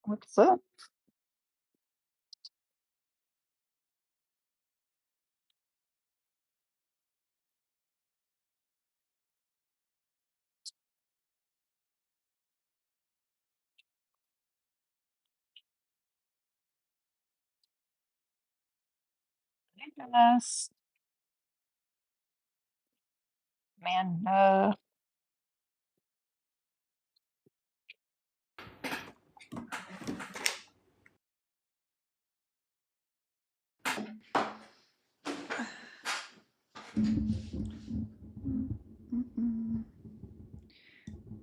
What's up? Yes, man.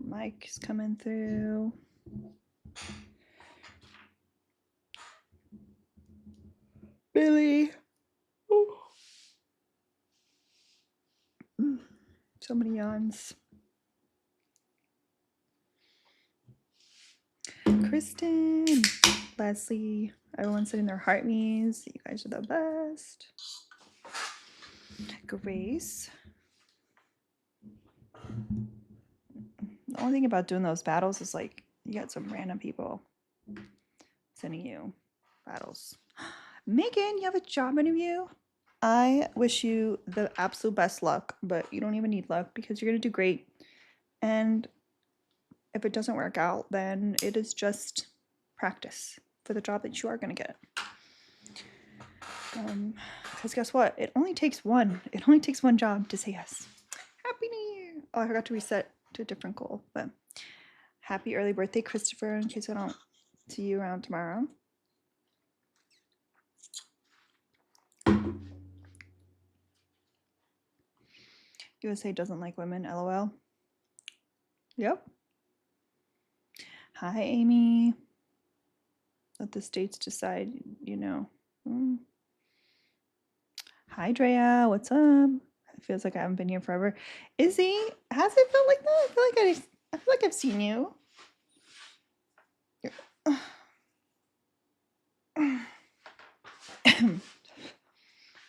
Mike's coming through. Billy. So many yawns. Kristen, Leslie, everyone's sending their heart me's. You guys are the best. Grace. The only thing about doing those battles is like you got some random people sending you battles. Megan, you have a job interview? I wish you the absolute best luck, but you don't even need luck because you're going to do great. And if it doesn't work out, then it is just practice for the job that you are going to get. Because guess what? It only takes one. It only takes one job to say yes. Happy New Year! Oh, I forgot to reset to a different goal. But happy early birthday, Christopher, in case I don't see you around tomorrow. USA doesn't like women, LOL. Yep. Hi, Amy. Let the states decide, you know. Hi, Drea. What's up? It feels like I haven't been here forever. Izzy, has it felt like that? I feel like I've seen you.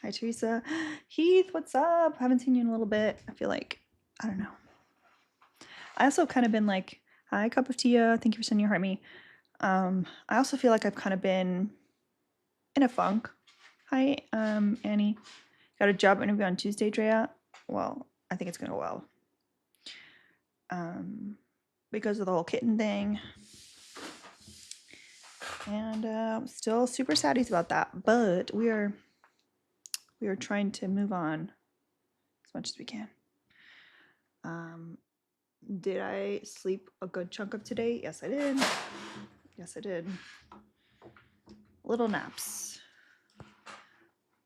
Hi, Teresa. Heath, what's up? Haven't seen you in a little bit. I feel like, I don't know. I also kind of been like, hi, Cup of Tia. Thank you for sending your heart me. I also feel like I've kind of been in a funk. Hi, Annie. Got a job interview on Tuesday, Drea. Well, I think it's going to go well. Because of the whole kitten thing. And still super saddies about that. But we are trying to move on as much as we can. Did I sleep a good chunk of today? Yes, I did. Yes, I did. Little naps.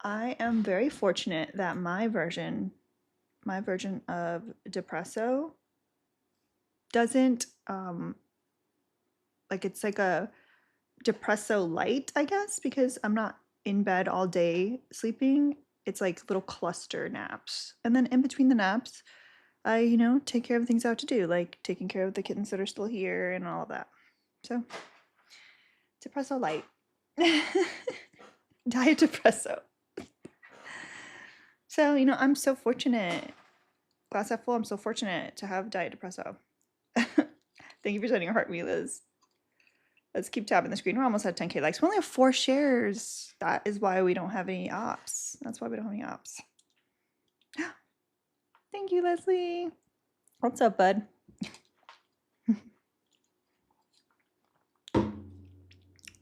I am very fortunate that my version of Depresso doesn't like it's like a Depresso light, I guess, because I'm not in bed all day sleeping. It's like little cluster naps. And then in between the naps, I, take care of things I have to do, like taking care of the kittens that are still here and all of that. So, Depresso light. Diet Depresso. So, I'm so fortunate. Glass half full, I'm so fortunate to have Diet Depresso. Thank you for sending a heart me, Liz. Let's keep tapping the screen. We're almost at 10K likes. We only have 4 shares. That is why we don't have any ops. That's why we don't have any ops. Thank you, Leslie. What's up, bud?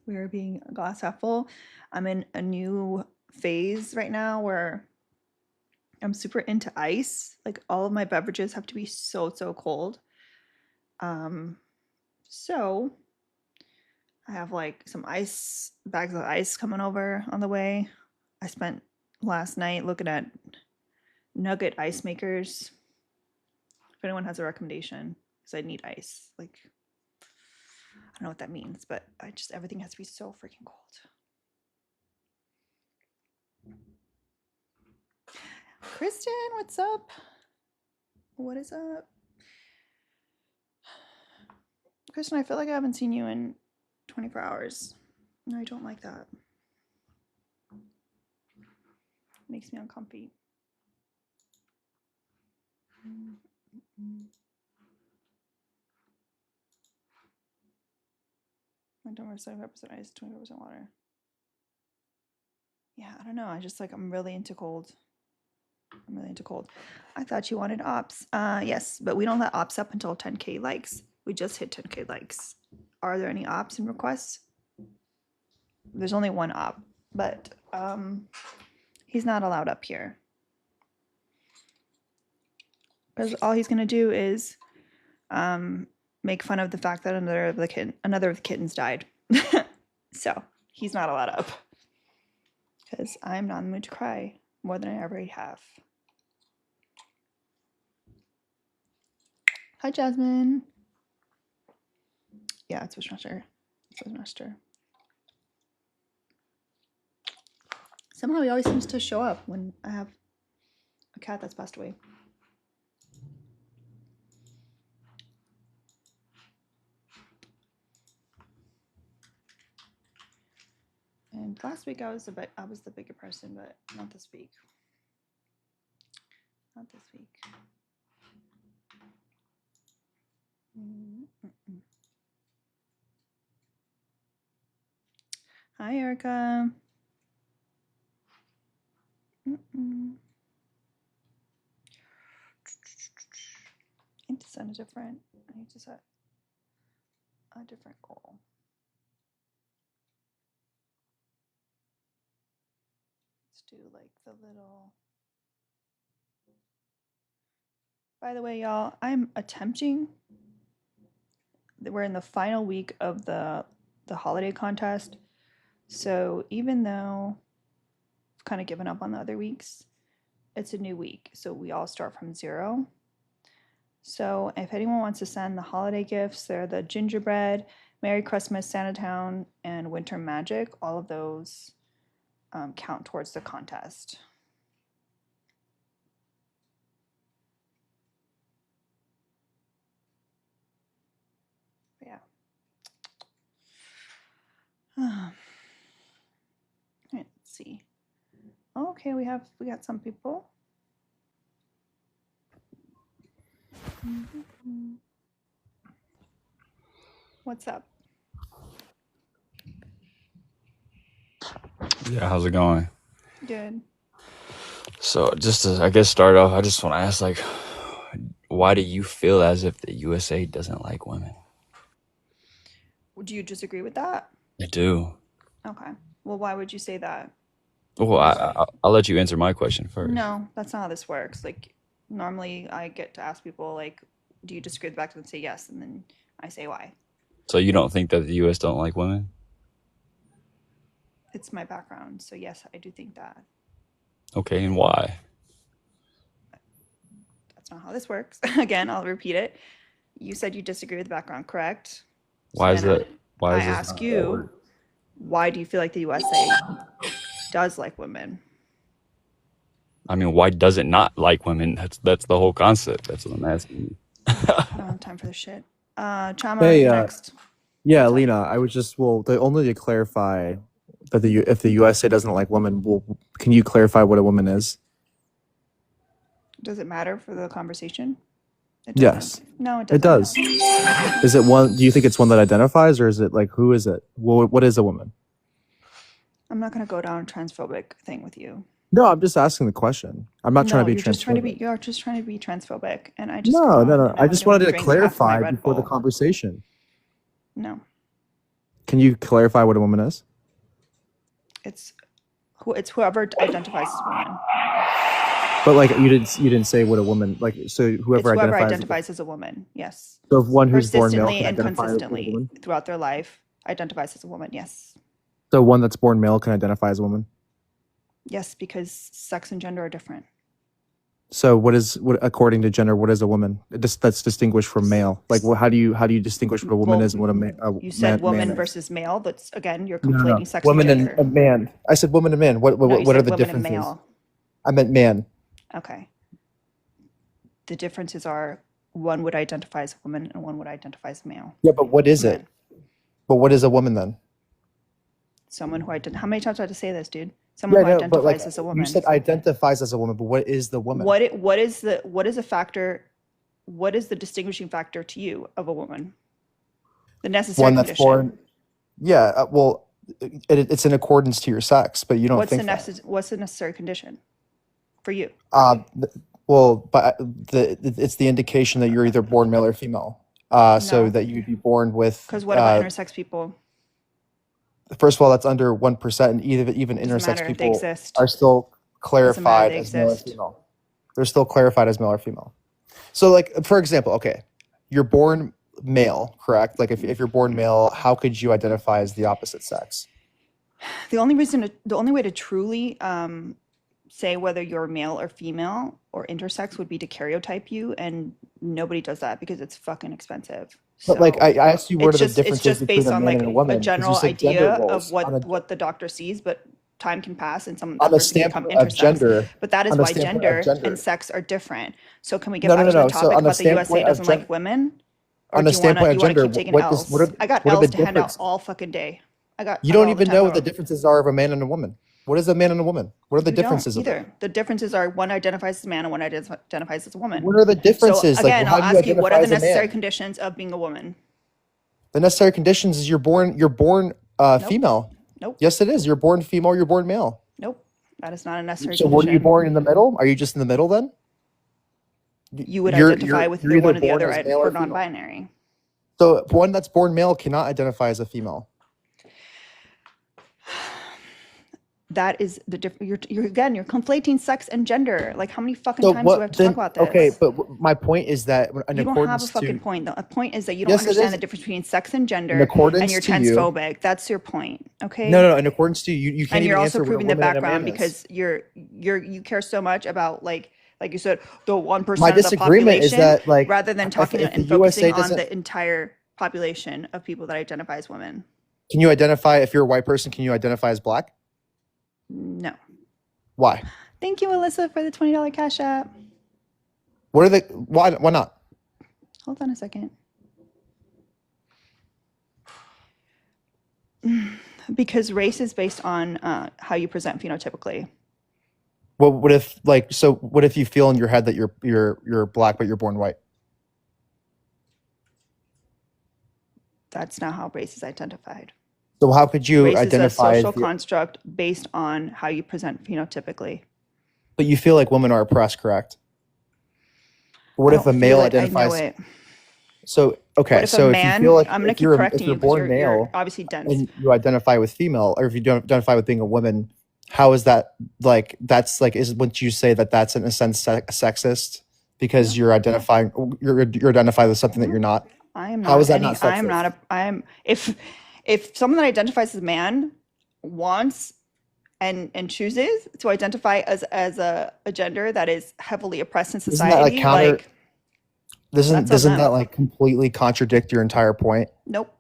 We are being glass half full. I'm in a new phase right now where I'm super into ice. Like all of my beverages have to be so cold. So I have like some bags of ice coming over on the way. I spent last night looking at nugget ice makers. If anyone has a recommendation, because I need ice. Like, I don't know what that means, but everything has to be so freaking cold. Kristen, what's up? What is up? Kristen, I feel like I haven't seen you in 24 hours. No, I don't like that. It makes me uncomfy. I don't want 75% ice, 25% water. Yeah, I don't know. I'm really into cold. I'm really into cold. I thought you wanted ops. Yes, but we don't let ops up until 10K likes. We just hit 10K likes. Are there any ops and requests? There's only one op, but he's not allowed up here. Because all he's gonna do is make fun of the fact that another of the kittens died. So he's not allowed up. Because I'm not in the mood to cry more than I already have. Hi, Jasmine. Yeah, it's Wishmaster. It's Wishmaster. Somehow he always seems to show up when I have a cat that's passed away. And last week I was the bigger person, but not this week. Not this week. Hi, Erica. I need to set a different. I need to set a different goal. Let's do like the little. By the way, y'all, I'm attempting. We're in the final week of the holiday contest. So even though I've kind of given up on the other weeks, it's a new week. So we all start from 0. So if anyone wants to send the holiday gifts, they're the gingerbread, Merry Christmas, Santa Town, and Winter Magic. All of those count towards the contest. Yeah. All right, let's see. Okay, we got some people. What's up? Yeah, how's it going? Good. So just to, I guess, start off, I just want to ask, like, why do you feel as if the USA doesn't like women? Do you disagree with that? I do. Okay. Well, why would you say that? Well, I'll let you answer my question first. No, that's not how this works. Like, normally I get to ask people, like, do you disagree with the fact and say yes, and then I say why. So you don't think that the US don't like women? It's my background, so yes, I do think that. Okay, and why? That's not how this works. Again, I'll repeat it. You said you disagree with the background, correct? Why is that? Why I is this ask not you, work? why do you feel like the USA does like women? I mean, why does it not like women? That's the whole concept. That's what I'm asking you. I don't have time for this shit. Chama, Hey, you're next. yeah, What's up? Lena, I was just only to clarify that if the USA doesn't like women, can you clarify what a woman is? Does it matter for the conversation? It Yes, doesn't. No, it doesn't. it does. Is it one? Do you think it's one that identifies, or is it like who is it? What is a woman? I'm not gonna go down a transphobic thing with you. No, I'm just asking the question. I'm not trying to be you're just trying to be. transphobic. You're just trying to be transphobic, and I just No, got on, and I just gonna wanted to drink half of my clarify Red before the Bull. conversation. No, Can you clarify what a woman is? it's whoever identifies as woman. But like you didn't say what a woman like. So It's whoever whoever identifies. identifies as a woman. Yes. So if one who's born male Persistently can and identify as a consistently woman. throughout their life identifies as a woman. Yes. So one that's born male can identify as a woman. Yes, because sex and gender are different. So what according to gender, what is a woman? That's distinguished from male. Like, how do you distinguish what a woman is and what You said woman man versus male. That's again, you're No, conflating sex woman and gender. and man. I said woman and man. What No, you what are said the woman and differences? male. I meant man. Okay. The differences are one would identify as a woman and one would identify as male. Yeah, but what is it? But what is a woman then? Someone who how many times do I have to say this, dude? Someone who identifies as a woman. You said identifies as a woman, but what is the woman? What is a factor? What is the distinguishing factor to you of a woman? The necessary One that's condition. born. Yeah, well, it's in accordance to your sex, but you don't What's the think that. what's the necessary condition for you? Well, but it's the indication that you're either born male or female. So No, that you'd be born with. because what about intersex people? First of all, that's under 1%, and even Doesn't intersex matter. They people exist. are still Doesn't matter. clarified They as male or exist. female. They're still clarified as male or female. So, like, for example, okay, you're born male, correct? Like, if you're born male, how could you identify as the opposite sex? The only way to truly say whether you're male or female or intersex would be to karyotype you, and nobody does that because it's fucking expensive. But like, So I asked you, what are the it's differences just between based a on man like and a a woman? Because you general said gender idea of roles what the doctor sees, but time can pass and that on the person can become standpoint of intersex. gender. But that is On the why standpoint of gender and gender. sex are different. So can we get No, no, back no, to the no. So topic on the about the USA standpoint of doesn't like women? Or on the do you wanna standpoint of gender, keep taking what does L's? I got what are the L's to hand out differences? all fucking day. I got You don't all the even time. know what the differences are of a man and a woman. What is a man and a woman? What are the We don't differences of either. them? The differences are one identifies as a man and one identifies as a woman. What are the So differences? Like, again, how I'll do you ask you, what are identify the as a necessary man? conditions of being a woman? The necessary conditions is you're born Nope. female. Nope. Yes, it is. You're born female. You're born male. Nope. That is not a necessary So what are you condition. born in the middle? Are you just in the middle then? You would You're identify with you're either either one or the born other as male for or female. non-binary. So one that's born male cannot identify as a female. That is the difference. You're conflating sex and gender. Like, how many fucking So times do we have what to talk then? about this? Okay, but my point is that in You don't have a accordance fucking to point. The point is that you don't yes, it understand is. the difference between sex and In gender, and accordance you're to you. transphobic. That's your point, okay? No. In accordance to you, you can't And you're even also answer what a proving the woman and a man background is. because you care so much about like you said, the 1% My of the disagreement is population, that, like, rather than talking if the and focusing USA on doesn't, the entire population of people that identify as women. can you identify if you're a white person? Can you identify as black? No. Why? Thank you, Alyssa, for the $20 cash app. What are the why not? Hold on a second. Because race is based on how you present phenotypically. Well, what if you feel in your head that you're black but you're born white? That's not how race is identified. So how could you Race identify? is a social construct based on how you present phenotypically. But you feel like women are oppressed, correct? What if a male identifies? I know it. So okay, What if so a if you man? feel like I'm gonna if keep you're correcting if you're you because born you're male obviously dense. and you identify with female, or if you don't identify with being a woman, how is that like? That's like, is wouldn't you say that that's in a sense sexist because you're identifying with something that you're not? I am not. How is that not sexist? I am not a. I am if someone that identifies as a man wants and chooses to identify as a gender that is heavily oppressed in society, Isn't that like counter? like, doesn't that like completely contradict your entire point? Nope.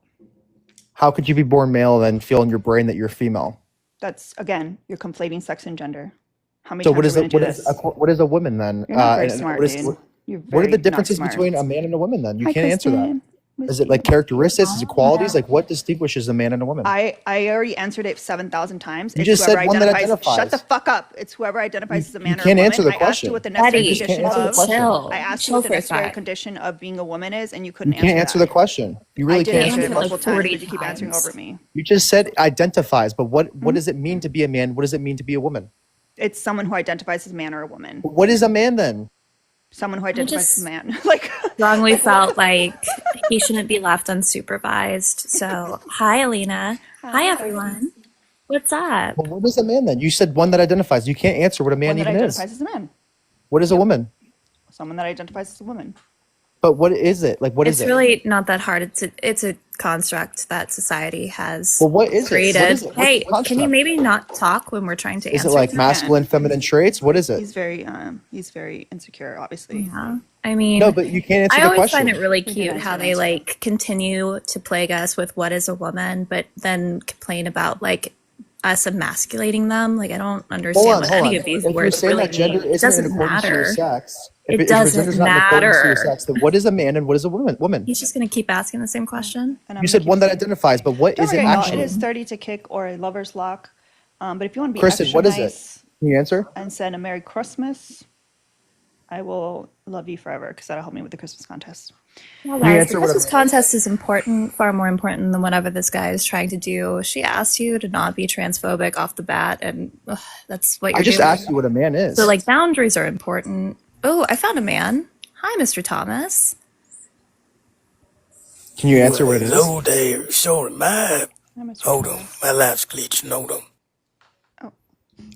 How could you be born male and feel in your brain that you're female? That's, again, you're conflating sex and gender. How many So times are we gonna do this? what is a woman then? You're not very smart, dude. You're What are very the not differences smart. between a man and a woman then? You Hi, can't answer that. Kristen. Is it like characteristics? Is it qualities? Like, what distinguishes a man and a woman? I already answered it 7,000 times. You It's just said whoever one that identifies. Shut the identifies. fuck up. It's whoever identifies as a man or a can't woman. answer the I asked question. you what the necessary Buddy, can't condition answer the of. question. chill. I asked you Chill what the for a necessary sec. condition of being a woman is, and you You couldn't can't answer the that. question. You I really did can't answer answer it the multiple question. times, 40 but you keep answering times. over me. You just said identifies, but what does it mean to be a man? What does it mean to be a woman? It's someone who identifies as a man or a woman. What is a man then? Someone who identifies as a just man. Like, strongly felt like he shouldn't be left unsupervised. So, hi, Alina. Hi, everyone. What's up? Well, what is a man then? You said one that identifies. You can't answer what a man one that even is. identifies as a man. What is a woman? Someone that identifies as a woman. But what is it? Like, what is It's it? really not that hard. It's a construct that society has Well, what is it? created. What is it? What's the Hey, can you construct? maybe not talk when we're trying to Is answer? it like things? masculine, feminine traits? What is it? He's very insecure, obviously. Yeah. I mean, No, but you can't answer I the always question. find it really can cute answer how it, they answer it. like continue to plague us with what is a woman, but then complain about like us emasculating them. Like, I don't understand what any of these If you're words saying really that gender mean. It isn't in doesn't accordance to your matter. sex, It if your doesn't gender's not in accordance to your matter. sex, then what is a man and what is a woman? He's just going to keep asking the same question. And You said one that identifies, but what is it It actually? is 30 to kick or a lover's lock. But if you want to be Kristen, extra what is nice it? Can you answer? and send a Merry Christmas, I will love you forever because that'll help me with the Christmas contest. Well, Can you guys, answer because what this a contest is important, far more important than whatever this guy is trying to do. She asked you to not be transphobic off the bat, and that's what I you're just doing. asked you what a man So, is. like, boundaries are important. Oh, I found a man. Hi, Mr. Thomas. Can you answer what it is? Hello there, sorry, Hi, Mr. hold on, Thomas. my life's glitching, hold on. Oh,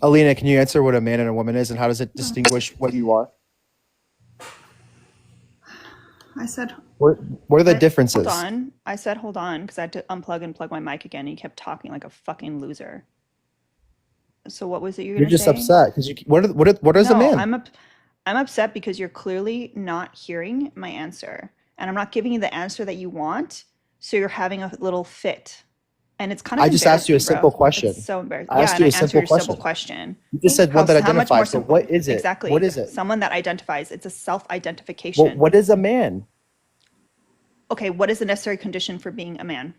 Alina, can you answer what a man and a woman is, and how does it distinguish what you are? I said, What are the differences? hold on. I said, hold on, because I had to unplug and plug my mic again. And you kept talking like a fucking loser. So what was it you were You're going to just say? upset because you. What is a No, man? I'm upset because you're clearly not hearing my answer, and I'm not giving you the answer that you want. So you're having a little fit, and it's kind of. I just asked you a embarrassing, simple bro. question. It's so embarrassing. I Yeah, asked and you I a answered simple your simple question. question. You just said one that How much more identifies. So simple? what is it? Exactly. What is it? Someone that identifies. It's a self-identification. Well, what is a man? Okay, what is the necessary condition for being a man?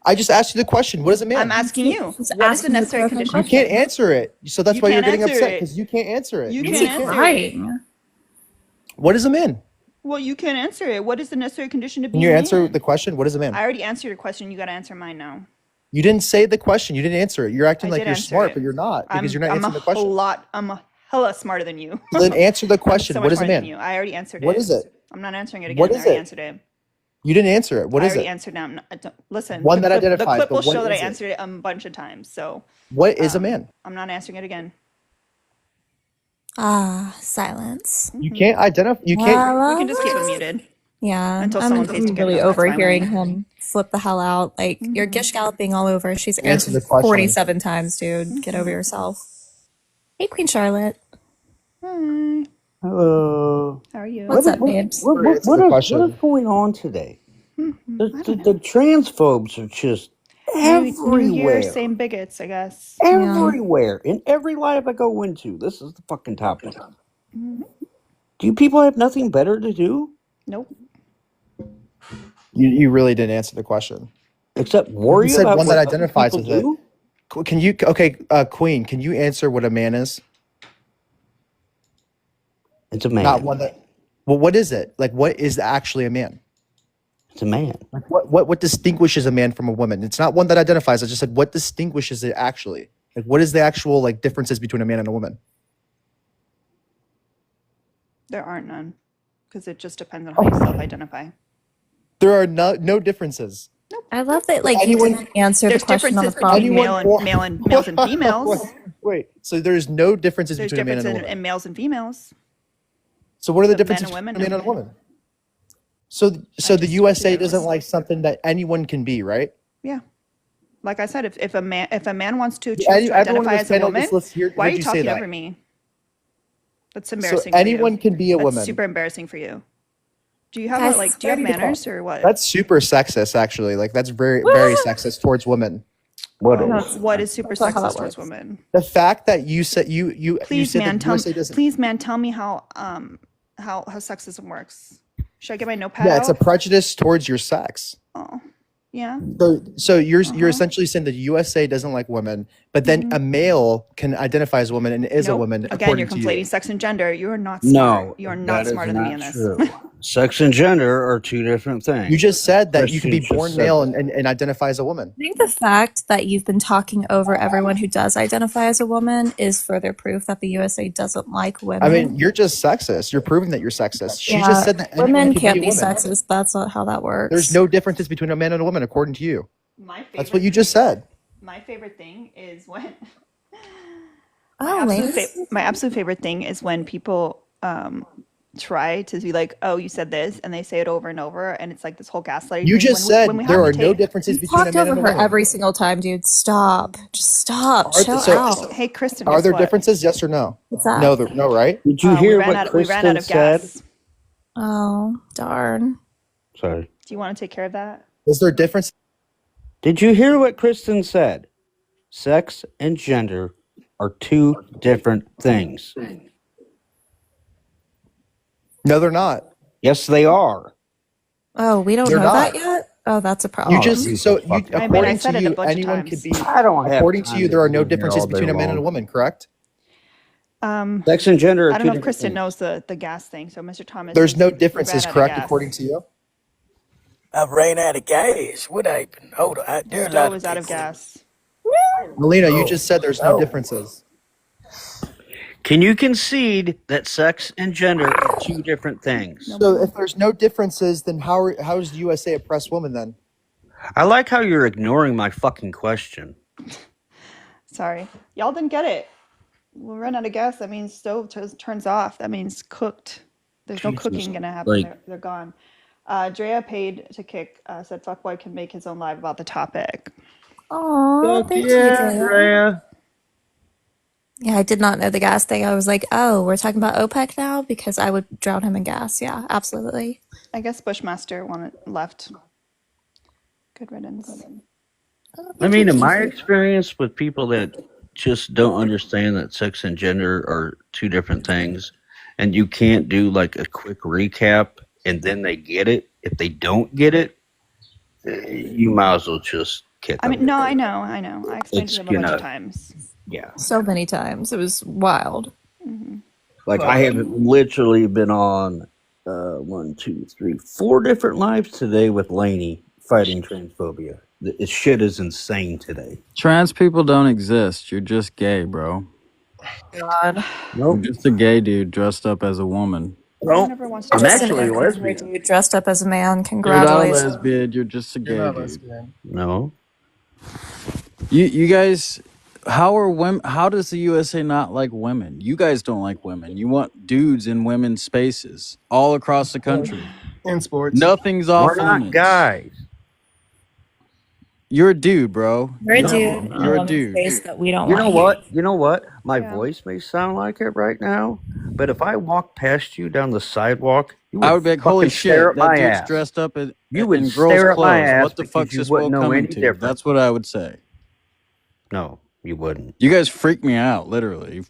I just asked you the question. What is a man? I'm asking you. Just What is the asking the necessary clarifying condition? You can't answer it. So that's You why you're can't getting answer upset it. because you can't answer it. You Is can't he answer it. crying? What is a man? Well, you can't answer it. What is the necessary condition to Can be you a answer man? the question? What is a I man? already answered your question. You got to answer mine now. You didn't say the question. You didn't answer it. You're acting I like did you're answer smart, it. but you're not because you're not I'm answering the question. I'm a hella smarter than you. Well, then answer the I'm question. so What much is a smarter than man? you. I already answered What it. is it? I'm not answering it again. What I is already it? answered it. You didn't answer it. What I is already it? answered now. Listen, One the that clip, the identifies, clip but will what show that I is it? answered it a bunch of times. So What is a man? I'm not answering it again. Ah, silence. You can't identify. You can't. We can just keep him muted Yeah, until I'm someone pays to get really him. That's fine with overhearing me. him flip the hell out. Like, you're gish galloping all over. She's Answer the answered question. 47 times, dude. Get over yourself. Hey, Queen Charlotte. Hi. Hello. How are you? What's up, babes? Answer the What question. is going on today? The transphobes are just New year, everywhere. same bigots, I guess. Everywhere. In every live I go into, this is the fucking topic. Do you people have nothing better to do Nope. You really didn't answer the question. except You worry said about one what that other identifies people with it. do? Can you? Okay, Queen. Can you answer what a man is? It's a man. Not one that. Well, what is it? Like, what is actually a man? It's a man. Like, what distinguishes a man from a woman? It's not one that identifies. I just said what distinguishes it actually. Like, what is the actual like differences between a man and a woman? There aren't none. Because it just depends on how you self-identify. There are no differences. I love that, like, you Anyone- didn't answer the There's question on the differences between phone. males and females. Wait, so there's no differences There's between a man difference and a woman. in males and females. So what are the but men differences and women, between a man no. and a woman? So the just USA took it. doesn't like something that anyone can be, right? Yeah. Like I said, if a man wants to choose Everyone to on identify this as a panel woman, just why are heard you say talking that. over me? That's So embarrassing. anyone for you. can be a That's woman. super embarrassing for you. Do you have Guys, do you have ready to manners or what? That's super sexist, actually. Like that's very sexist towards women. What Well, is? what is super That's not how that sexist towards works. women? The fact that you said you Please, said man, that USA doesn't. please, man, tell me how sexism works. Should I get my notepad Yeah, it's a out? prejudice towards your sex. Oh, yeah. So you're essentially saying that the USA doesn't like women, but then a male can identify as a woman and is a Nope. woman. Again, you're according to conflating you. sex and gender. You are not smart. No, You are not that is smarter than me in not this. true. Sex and gender are two different things. You just said that you can be Christian born just said male that. and identify as a woman. I think the fact that you've been talking over everyone who does identify as a woman is further proof that the USA doesn't like women. I mean, you're just sexist. You're proving that you're sexist. She Yeah, just said that anyone women can can't be a be woman. sexist. That's not how that works. There's no differences between a man and a woman, according to you. My That's what you just said. My favorite thing is when Oh, ladies. my absolute favorite thing is when people try to be like, oh, you said this, and they say it over and over, and it's like this whole gaslighting You thing. just said when we there have are to no take- differences You between a talked man over and a her woman. every single time, dude. Stop. Just stop. Chill so- out. Hey, Kristen, Are guess there what? differences? Yes or no? What's that? No, right? Did you We hear ran what out. We ran Kristen out of said? gas. Oh, darn. Sorry. Do you want to take care of that? Is there a difference? Did you hear what Kristen said? Sex and gender are two different things. No, they're not. Yes, they are. Oh, we don't They're know not. that yet? Oh, that's a problem. You just fuck. I according said to it a you, bunch of anyone times. could be. I don't have According to time you, there are no be here differences all day between a man and a long. woman. Correct? Sex and gender are I don't two know if different Kristen things. knows the gas thing. So, Mr. Thomas, There's no we differences. ran out of Correct? gas. According to you. I ran out of gas. What happened? Hold on. There are a lot Stove of is out of people. gas. Melina, you Oh, just said there's no differences. Can you concede that sex and gender are two different things? So if there's no differences, then how does the USA oppress women then? I like how you're ignoring my fucking question. Sorry. Y'all didn't get it. We'll run out of gas. That means stove turns off. That means cooked. There's no Jesus. cooking gonna happen. Like, They're gone. Drea paid to kick. Said fuckboy can make his own live about the topic. Oh, fuck thank yeah, you, Drea. Drea. Yeah, I did not know the gas thing. I was like, oh, we're talking about OPEC now because I would drown him in gas. Yeah, absolutely. I guess Bushmaster left. Good riddance. Oh, I thank mean, you, in my Keith. experience with people that just don't understand that sex and gender are two different things, and you can't do like a quick recap and then they get it. If they don't get it, you might as well just kick I them. mean, no, I know. I explained It's, to them a bunch of times. yeah. So many times. It was wild. Like I have literally been on 1, 2, 3, 4 different lives today with Lainey fighting transphobia. This shit is insane today. Trans people don't exist. You're just gay, bro. God. You're just a gay dude dressed up as a woman. Well, Whoever wants to I'm do Just an actually a angry lesbian. dude dressed up as a man. You're not a Congratulations. lesbian. You're just a You're gay not dude. lesbian. No. You guys, how are women? How does the USA not like women? You guys don't like women. You want dudes in women's spaces all across the country. In sports. Nothing's off We're not limits. guys. You're a dude, bro. We're a No, dude I'm in a You're a woman's dude. space that we don't You want know here. what? You know what? My Yeah. voice may sound like it right now, but if I walk past you down the sidewalk, you would I would be like, holy fucking stare shit, at that my dude's ass. dressed up in You would girls' stare at my clothes. ass What the because fuck's you this wouldn't world know coming any to? different. That's what I would say. No, you wouldn't. You guys freak me out, literally.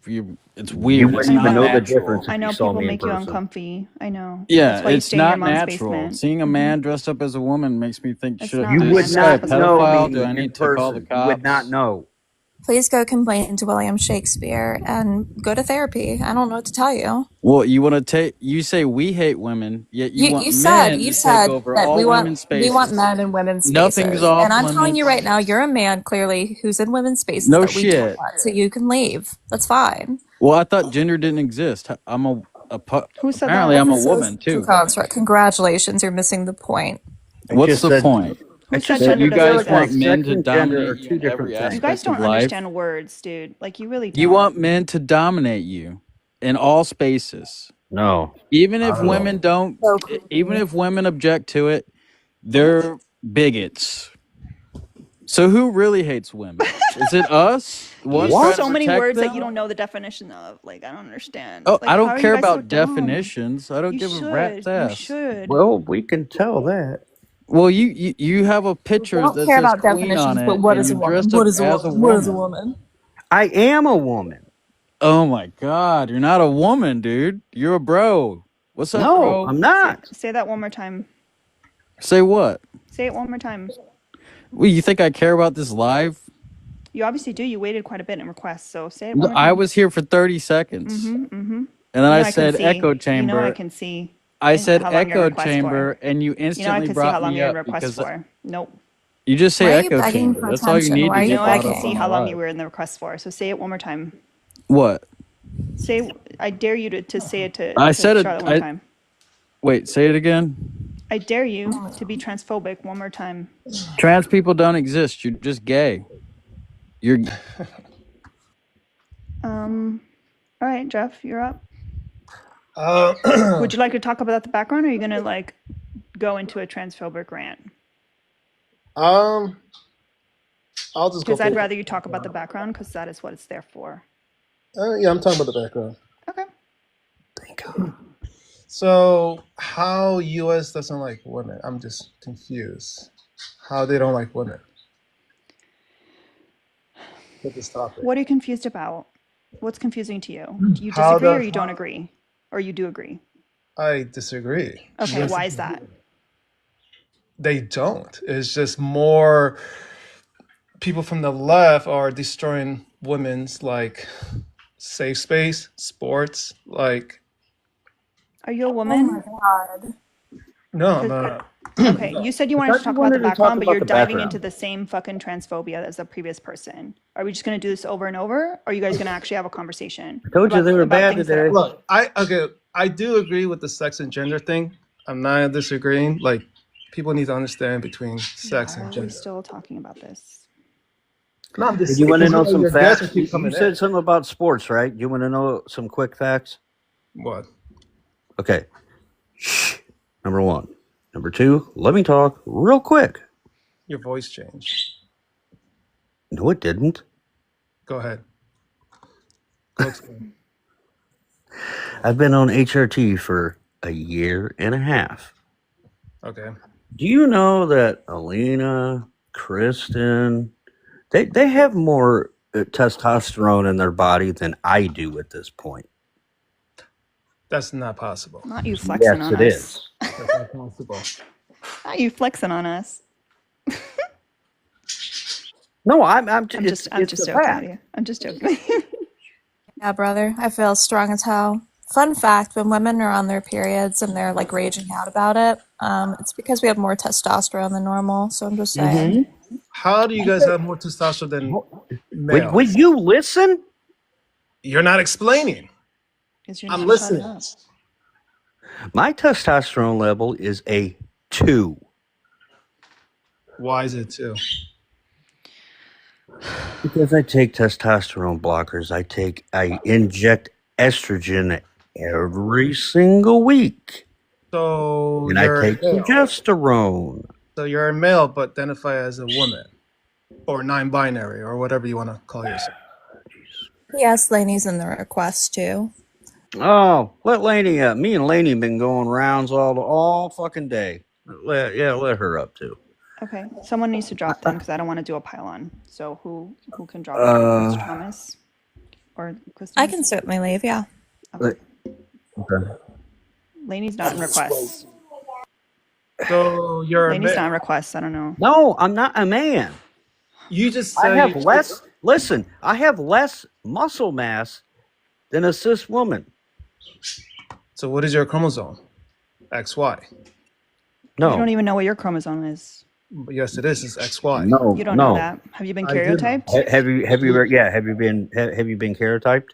It's You weird. It's wouldn't even not know the natural. difference I if know you saw people me in make you person. uncomfy. I know. Yeah, That's why you it's stay in your not mom's natural. basement. Seeing a man dressed up as a woman makes me think, It's should not You would this guy a not know pedophile? me Do I in need to call the person. You would not cops? know. Please go complain to William Shakespeare and go to therapy. I don't know what to tell you. Well, you want to take? You say we hate women, yet you want You men to said take over that all women's we want spaces. men in women's Nothing's spaces. off And I'm telling you limits. right now, you're a man clearly who's in women's spaces No that we don't shit. want. So you can leave. That's fine. Well, I thought gender didn't exist. I'm Who said apparently that? I'm a That's a woman social too. construct. Congratulations, you're missing the point. I What's just the said. point? Who I said just said gender You doesn't guys want exist? men sex to and gender are dominate you two in different every things. You guys aspect don't of life. understand words, dude. Like, you really don't. You want men to dominate you in all spaces. No. Even if No. women don't, So even if women object to it, they're bigots. So who really hates women? Is it us? The You ones use trying to so many protect words that them? you don't know the definition of. Like, I don't understand. Oh, Like, I how don't are you care guys so about dumb? definitions. I don't You give a rat's should. You ass. should. Well, we can tell that. Well, you have a picture don't that care says about queen on definitions, but it, what and is a you're woman? dressed What up is a as a woman? What is a woman. woman? I am a woman. Oh my god, you're not a woman, dude. You're a bro. What's up, No, bro? I'm not. Say that one more time. Say what? Say it one more time. Well, you think I care about this live? You obviously do. You waited quite a bit in requests, so say it one more I time. was here for 30 seconds. Mm-hmm. And then I can said see. echo You know I chamber. can see. I said how long your echo request chamber, for. and you You know I instantly can see how brought long me you're in up request because for. Nope. you just Why say are you echo begging chamber. for That's all you attention? need Why to are You get you know I brought can up see on how the long live. you were in the request for. So say it one more time. What? Say, I dare you to say it to, I to said it. Charlotte one time. Wait, say it again. I dare you to be transphobic one more time. Trans people don't exist. You're just gay. You're All right, Jeff, you're up. Would you like to talk about the background, or are you gonna like go into a transphobic rant? I'll just go. Because I'd rather you talk about the background, because that is what it's there for. Yeah, I'm talking about the background. Okay. So, how U.S. doesn't like women? I'm just confused. How they don't like women? With this topic. What are you confused about? What's confusing to you? Do you How disagree, or does- you don't agree, or you do agree? I disagree. Okay, Yes. why is that? They don't. It's just more people from the left are destroying women's like safe space, sports. Like, Are you a Oh my woman? god. no, Okay, you said you wanted to thought talk you about the wanted to talk background, but about you're the diving background. into the same fucking transphobia as the previous person. Are we just gonna do this over and over? Or are you guys gonna actually have a conversation? I told you they were bad things that today. are- Look, I do agree with the sex and gender thing. I'm not disagreeing. Like, people need to understand between sex Why and are we gender. still talking about this? No, I'm just You want to know because some your guests facts? keep You coming said in. something about sports, right? You want to know some quick facts? What? Okay. Shh. Number one. Number two, let me talk real quick. Your voice changed. No, it didn't. Go ahead. Go explain. I've been on HRT for a year and a half. Okay. Do you know that Alina, Kristen, they have more testosterone in their body than I do at this point? That's not possible. Not you flexing Yes, on it us. is. That's not possible. Not you flexing on us. No, I'm I'm it's just a joking fact. with you. I'm just joking with you. Yeah, brother, I feel strong as hell. Fun fact, when women are on their periods and they're like raging out about it, it's because we have more testosterone than normal. So I'm just saying. How do you guys have more testosterone than males? Would you listen? You're not explaining. Is your I'm name listening. shut up? My testosterone level is a 2. Why is it too? Because I take testosterone blockers. I inject estrogen every single week. So And I you're take a male. progesterone. So you're a male, but identify as a woman, or non-binary, or whatever you want to call yourself. Yes, Lainey's in the request too. Oh, let Lainey up. Me and Lainey been going rounds all fucking day. Let her up too. Okay, someone needs to drop them because I don't want to do a pylon. So who can drop them? Chris Thomas or Kristen? I can certainly leave, yeah. Okay. Okay. Lainey's not in requests. So you're a Lainey's not male. in requests. I don't know. No, I'm not a man. You just I say have less. Listen, I have less muscle mass than a cis woman. So what is your chromosome? XY. No, Oh. You don't even know what your chromosome is. Yes, it is. It's XY. no, You don't no. know that. Have you been I do know. karyotyped? Have you been karyotyped?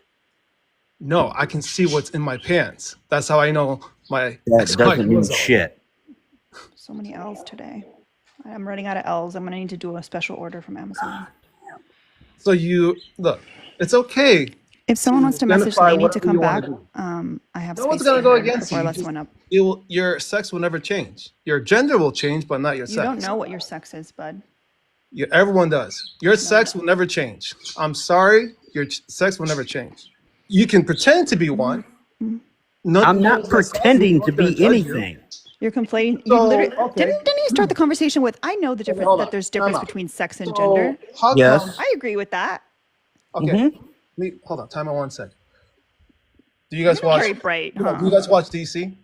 No, I can see what's in my pants. That's how I know my That XY doesn't mean chromosome. shit. So many L's today. I'm running out of L's. I'm gonna need to do a special order from Amazon. So you look. It's okay. If someone wants to message identify Lainey to whatever come you wanna back, do. I have No one's space gonna for go her against before I you. let someone up. Your sex will never change. Your gender will change, but not your You sex. don't know what your sex is, bud. Everyone does. Your sex will never change. I'm sorry. Your sex will never change. You can pretend to be one. I'm not pretending to be anything. You're conflating. You So, literally okay. didn't you start the conversation with I know the difference hold that on. there's Time difference out. between sex and So gender. how Yes. come? I agree with that. Okay. Hold on. Time out 1 second. Do you guys You're not watch? very bright, Do huh? you guys watch DC?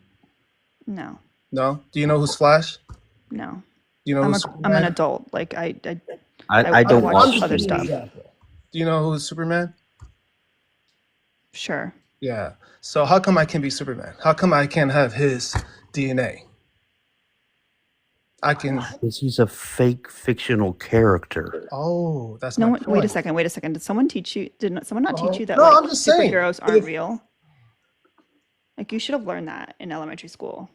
No, No. Do you know who's Flash? no. Do you know I'm who's I'm an Superman? adult. Like I I don't watch watch other TV. stuff. Do you know who's Superman? Sure. Yeah. So how come I can be Superman? How come I can't have his DNA? I can. Because he's a fake fictional character. Oh, that's No my one. point. Wait a second. Wait a second. Did someone teach you? Did someone not teach you that No, like I'm just saying, superheroes aren't if- real? Like you should have learned that in elementary school.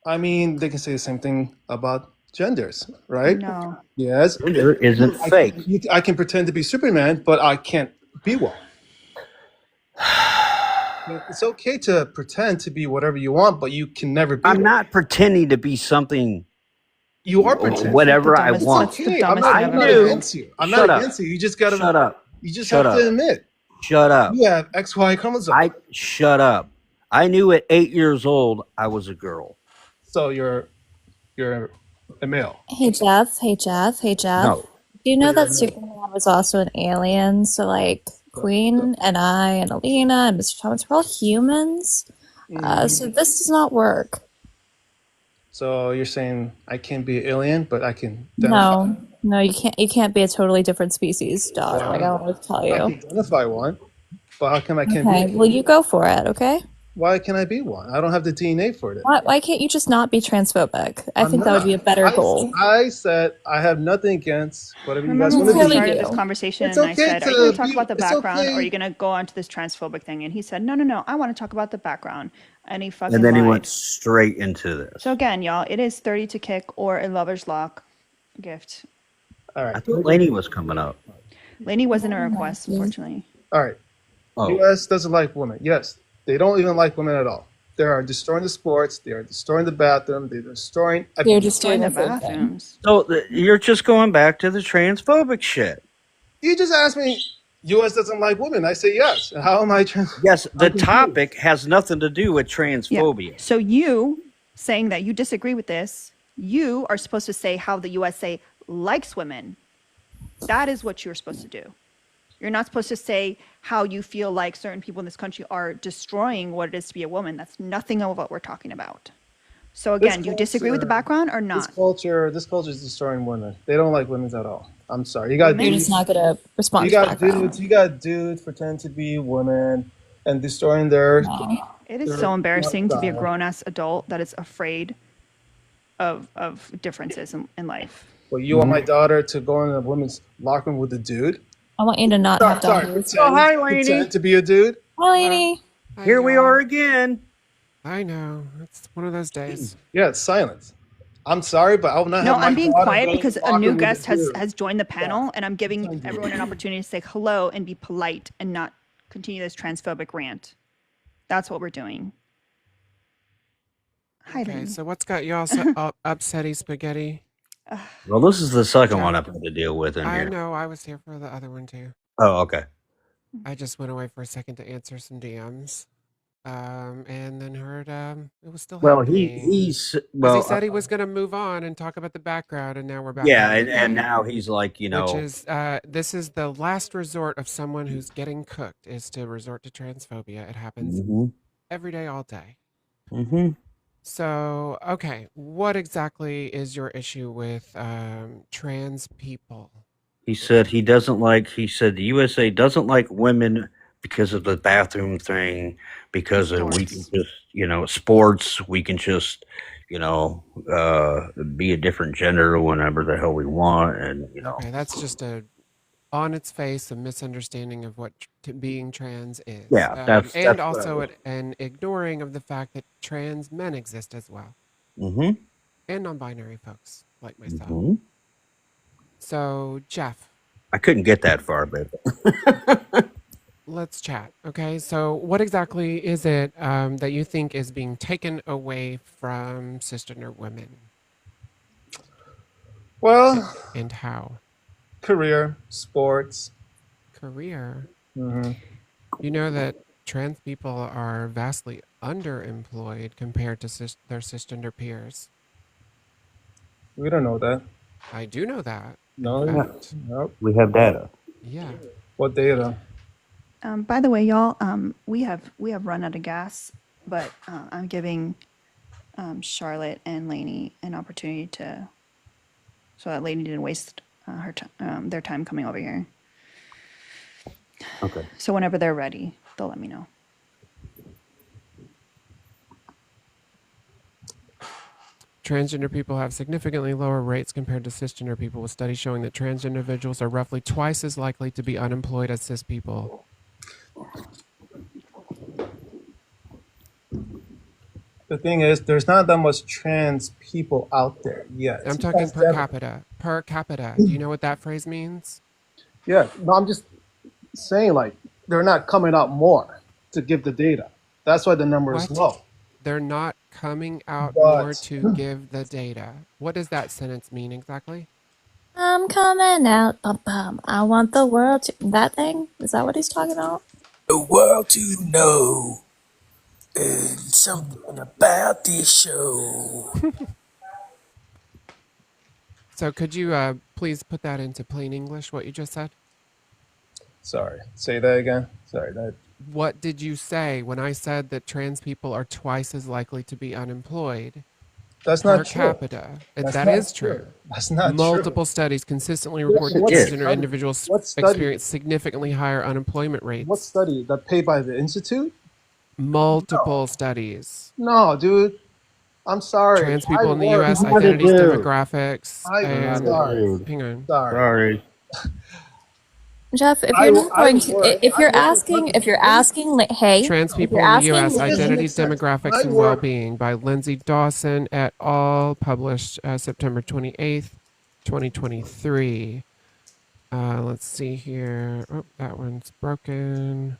I mean, they can say the same thing about genders, right? No. Yes. Gender isn't fake. I can pretend to be Superman, but I can't be one. It's okay to pretend to be whatever you want, but you can never be. I'm one. not pretending to be something. You are pretending. Whatever I dumbest- want. that's the Okay, I'm dumbest not, thing I'm I've not ever against you. I'm Shut not up. against you. You just gotta Shut up. You just Shut have up. to admit Shut up. you have XY chromosome. Shut up. I knew at 8 years old I was a girl. So you're a male. Hey Jeff. No. Do you know that Superman was also an alien? So like Queen and I and Alina and Mr. Thomas were all humans. So this does not work. So you're saying I can't be an alien, but I can identify. No, you can't. You can't be a totally different species, dog. Like I don't know what to tell I you. can identify one, but how come I can't Okay, be? well you go for it. Okay. Why can't I be one? I don't have the DNA for it. Why can't you just not be transphobic? I I'm think that would not. be a better goal. I said I have nothing against whatever you guys Remember want when to we Clearly be. started this do. conversation It's and I okay said, are you going to to talk be. about the It's background or are okay. you going to go on to this transphobic thing? And he said, no, I want to talk about the background. And he fucking And then he went lied. straight into this. So again, y'all, it is 30 to kick or a lover's lock gift. All right. I thought Laney was coming up. Lainey wasn't a request, unfortunately. All right. Oh, U.S. doesn't like women. Yes, they don't even like women at all. They are destroying the sports. They are destroying the bathroom. They're destroying. They're just Doing doing the the same thing. bathrooms. so you're just going back to the transphobic shit. You just asked me. U.S. doesn't like women. I say yes. And how am I? Yes, the I'm confused. topic has nothing to do with transphobia. So you saying that you disagree with this, you are supposed to say how the USA likes women. That is what you're supposed to do. You're not supposed to say how you feel like certain people in this country are destroying what it is to be a woman. That's nothing of what we're talking about. So again, do you disagree with the background or not? This culture is destroying women. They don't like women at all. I'm sorry. You're just not gonna respond You to got background. dudes. You got dudes pretend to be women and destroying their. No. It is so embarrassing to be a grown-ass adult that is afraid of differences in life. Well, you want my daughter to go in a women's locker room with a dude? I want you to not have daughters. Oh, hi, Lainey. Pretend to be a dude? Hi, lady. Here we are again. I know. It's one of those days. Yeah, it's silence. I'm sorry, but I will not No, have my I'm being daughter quiet go in because the a locker new room with guest a dude. has joined the panel and I'm giving everyone an opportunity to say hello and be polite and not continue this transphobic rant. That's what we're doing. Hi, Okay, Lainey. so what's got y'all upsetty spaghetti? Well, this is the second one I've had to deal with in I here. know. I was here for the other one too. Oh, okay. I just went away for a second to answer some DMs, and then heard it was still Well, happening. he said he was going to move on and talk about the background, and now we're back. Yeah, at it and again. now he's like, you know, Which is this is the last resort of someone who's getting cooked is to resort to transphobia. It happens every day, all day. So, okay, what exactly is your issue with trans people? he said the USA doesn't like women because of the bathroom thing, because of we can just, you know, sports, we can just, you know, be a different gender whenever the hell we want, and you know. Okay, that's just on its face a misunderstanding of what being trans is. Yeah, that's also an ignoring of the fact that trans men exist as well, and non-binary folks like myself. So, Jeff, I couldn't get that far, but let's chat. Okay, so what exactly is it that you think is being taken away from cisgender women? Well, and how? Career, sports. Career? You know that trans people are vastly underemployed compared to their cisgender peers. We don't know that. I do know that. No, nope. We have data. Yeah. What data? By the way, y'all, we have run out of gas, but I'm giving Charlotte and Lainey an opportunity so that Lainey didn't waste their time coming over here. Okay. So whenever they're ready, they'll let me know. Transgender people have significantly lower rates compared to cisgender people, with studies showing that transgender individuals are roughly twice as likely to be unemployed as cis people. The thing is, there's not that much trans people out there yet. I'm talking per capita. Per capita. Do you know what that phrase means? Yeah, no, I'm just saying, like, they're not coming out more to give the data. That's why the number is low. They're not coming out more to give the data. What does that sentence mean exactly? I'm coming out. I want the world to... That thing? Is that what he's talking about? The world to know something about this show. So could you please put that into plain English, what you just said? Sorry. Say that again. Sorry. What did you say when I said that trans people are twice as likely to be unemployed? That's not true. Per capita. That is true. That's not true. Multiple studies consistently report that transgender individuals experience significantly higher unemployment rates. What study? That paid by the Institute? Multiple studies. No, dude. I'm sorry. Trans people in the work. U.S. Not a identities, dude. demographics, I'm and sorry. Dude. hang on. Sorry. Sorry. Jeff, if I, you're not I going to, work. if I you're work asking, for if you're asking, like, hey, Trans if you're people in the asking, U.S. It doesn't Identities, make sense. Demographics, I and work. Well-Being by Lindsay Dawson et al., published September 28th, 2023. Let's see here. Oh, that one's broken.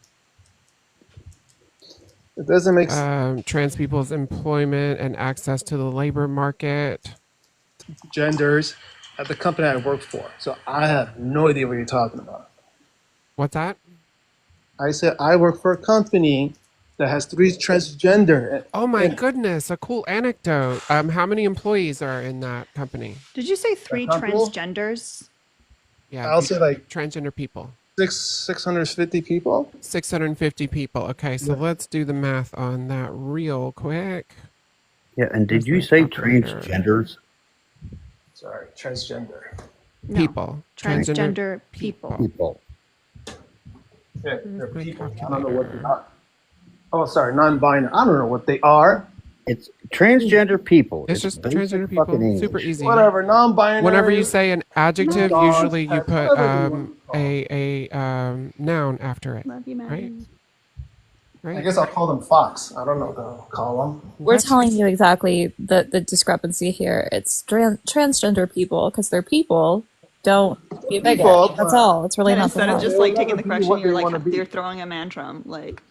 It doesn't make sense. Trans people's employment and access to the labor market. Genders at the company I work for. So I have no idea what you're talking about. What's that? I said I work for a company that has 3 transgender. Oh my And goodness, a cool anecdote. How many employees are in that company? Did you say 3 company? transgenders? Yeah, I'll say like transgender people. 650 people. 650 people. Okay, so let's do the math on that real quick. Yeah, and did Where's you my say calculator? transgenders? Sorry, transgender. No. People. Transgender people. People. Yeah, Where's they're my people. I don't know what they calculator? are. Oh, sorry, non-binary. I don't know what they are. It's transgender people. It's just basic transgender fucking people. English. Super easy. Whatever, non-binary. Whenever you say an adjective, dogs, usually you pets, put whatever you want to call a noun after it. Love you, Right? Maddie. I Right? guess I'll call them Fox. I don't know what to call them. we're What? telling you exactly the discrepancy here. It's transgender people because they're people. Don't be a bigot. People, That's but- all. It's really And not instead that of hard. just They'll like taking never the be question, what you're they wanna like be. you're throwing a mantram. Like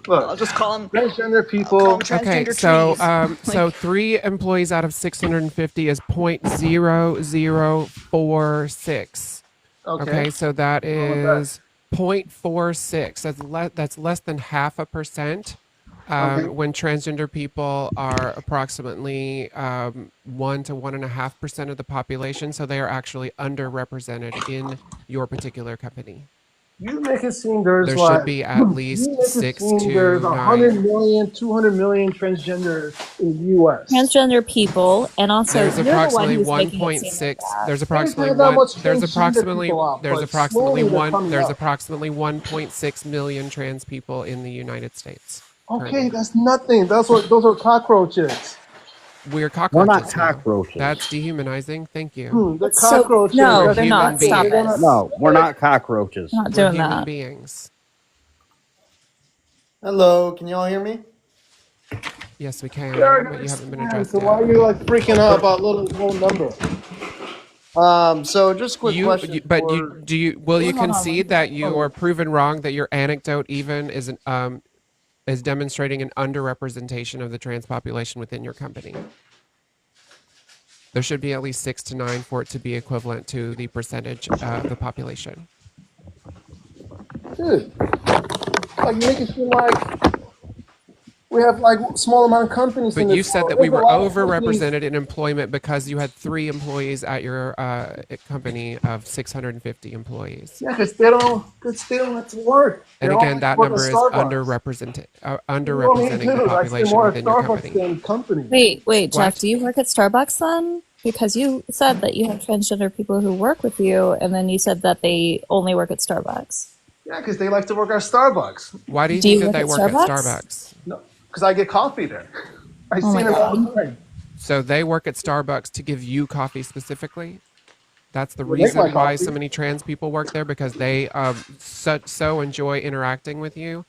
Look, I'll just call them transgender people. Okay, transgender so trees. so 3 employees out of 650 is 0.0046. Okay, so that is 0.46. That's less than 0.5%. When transgender people are approximately 1 to 1.5% of the population, so they are actually underrepresented in your particular company. You make it seem there's There like should be at least you make it 6 seem to there's 100 9. million, 200 million transgenders in the U.S. Transgender people, and also There's you're the one approximately who's making it seem like 1.6. that. There's approximately There's not that one. much There's transgender approximately people out, there's but approximately slowly they're one. coming There's up. approximately 1.6 million trans people in the United States. Okay, currently. that's nothing. Those are cockroaches. We're We're cockroaches. not now. cockroaches. That's dehumanizing. Thank you. They're It's so cockroaches. no, We're they're human not. Stop beings. it. No, we're not cockroaches. Not We're doing human that. beings. Hello, can you all hear me? Yes, we can, They're but you haven't been understand, addressed so why are yet. you like freaking out about little number? So just a quick question. Will you Hold on one concede that you are proven wrong that your anecdote even is demonstrating an underrepresentation of the trans population within your company? There should be at least 6 to 9 for it to be equivalent to the percentage of the population. Dude, like you make it seem like we have like small amount of companies But in you this said world. that we There's a were lot of companies. overrepresented in employment because you had 3 employees at your company of 650 employees. Yeah, because they don't have to work. They And all again, like to that work at number is Starbucks. underrepresenting the I spend population more at within your Starbucks company. than company. Wait, Jeff, What? do you work at Starbucks then? Because you said that you have transgender people who work with you, and then you said that they only work at Starbucks. Yeah, because they like to work at Starbucks. Why do you Do think you that work they at work at Starbucks? Starbucks? No, because I get coffee there. I Oh see my them all God. the time. So they work at Starbucks to give you coffee specifically? That's the They make my reason why coffee. so many trans people work there, because they so enjoy interacting with you,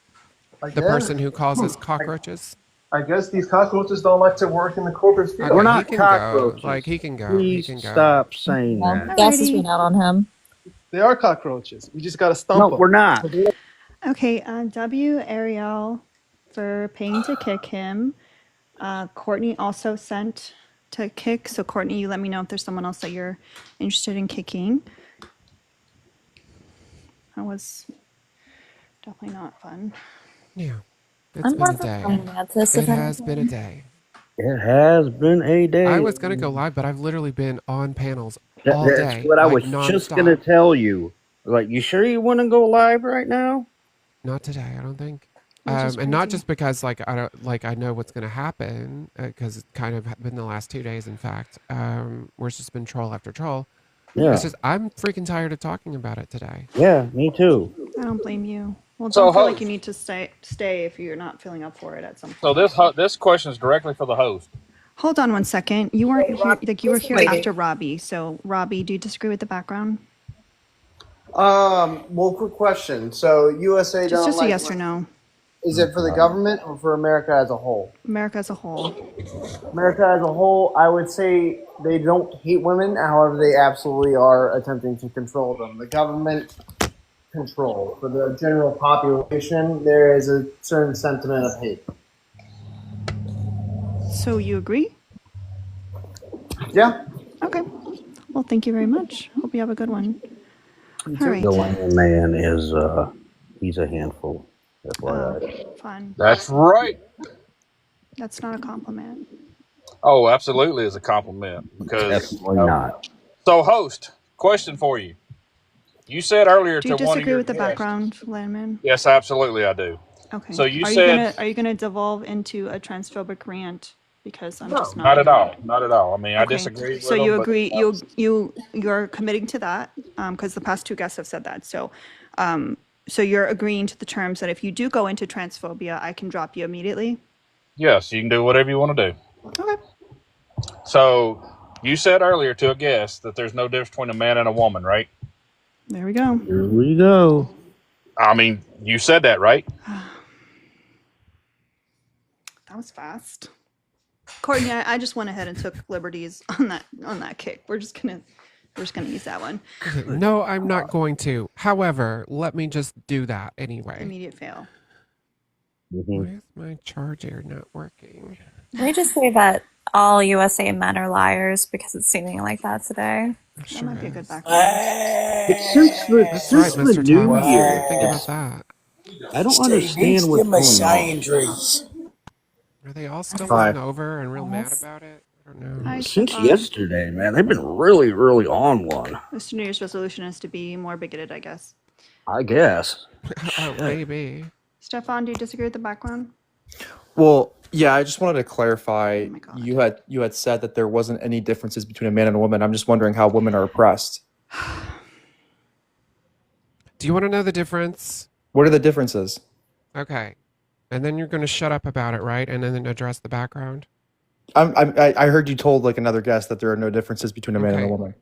the Again, person who calls us cockroaches. I guess these cockroaches don't like to work in the corporate field. Okay, We're he not can go. cockroaches. Like, he can go. He Please can go. stop saying Well, that. gas has Alrighty. been out on him. They are cockroaches. We just gotta stump No, them. we're not. Okay, W. Ariel for paying to kick him. Courtney also sent to kick. So Courtney, you let me know if there's someone else that you're interested in kicking. That was definitely not fun. Yeah. It's I'm been more a of a day. praying mantis, if It has been a anything. day. It has been a day. I was going to go live, but I've literally been on panels all That's day, what I like was just gonna nonstop. tell you. Like, you sure you want to go live right now? Not today, I don't think. Which is And not crazy. just because I know what's going to happen, because it's kind of been the last 2 days. In fact, where it's just been troll after troll. Yeah, It's just I'm freaking tired of talking about it today. yeah, me too. I don't blame you. Well, So, don't feel like host. you need to stay if you're not feeling up for it at some So point. this question is directly for the host. Hold on one second. You weren't here, like you were here Waiting. after Robbie. So, Robbie, do you disagree with the background? Well, quick question. So USA don't Just a like. yes or no. Is it for the government or for America as a whole? America as a whole. America as a whole, I would say they don't hate women. However, they absolutely are attempting to control them. The government control. For the general population, there is a certain sentiment of hate. So you agree? Yeah. Okay. Well, thank you very much. Hope you have a good one. All right. The land man is he's a handful. Fun. That's right. That's not a compliment. Oh, absolutely is a compliment because Definitely not. So, host, question for you. You said earlier Do you to one of disagree your with the guests- background, Landman? Yes, absolutely, I do. Okay. So you are said you gonna devolve into a transphobic rant? Because I'm just not at all, not at all. I mean, I Okay. disagree. So with you them, but- agree? You're committing to that because the past two guests have said that. So you're agreeing to the terms that if you do go into transphobia, I can drop you immediately. Yes, you can do whatever you want to do. Okay. So you said earlier to a guest that there's no difference between a man and a woman, right? There we go. Here we go. I mean, you said that, right? That was fast. Courtney, I just went ahead and took liberties on that kick. We're just gonna use that one. No, I'm not going to. However, let me just do that anyway. Immediate fail. Why is my charger not working? Can we just say that all USA men are liars because it's seeming like that today? That might be a good background. Since That's right, the Mr. new Thomas. year, Think about that. I don't Steve understand needs what's them going Messiah on. dreams. Are they all still Hi. hungover and real mad about it? I don't know. Hi, Since Stefan. yesterday, man, they've been really, really on one. This New Year's resolution is to be more bigoted, I guess. I guess. Oh, maybe. Stefan, do you disagree with the background? Well, yeah, I just wanted to clarify. Oh my God. You had said that there wasn't any differences between a man and a woman. I'm just wondering how women are oppressed. Do you want to know the difference? What are the differences? Okay. And then you're going to shut up about it, right? And then address the background? I heard you told like another guest that there are no differences between a man and a Okay. woman.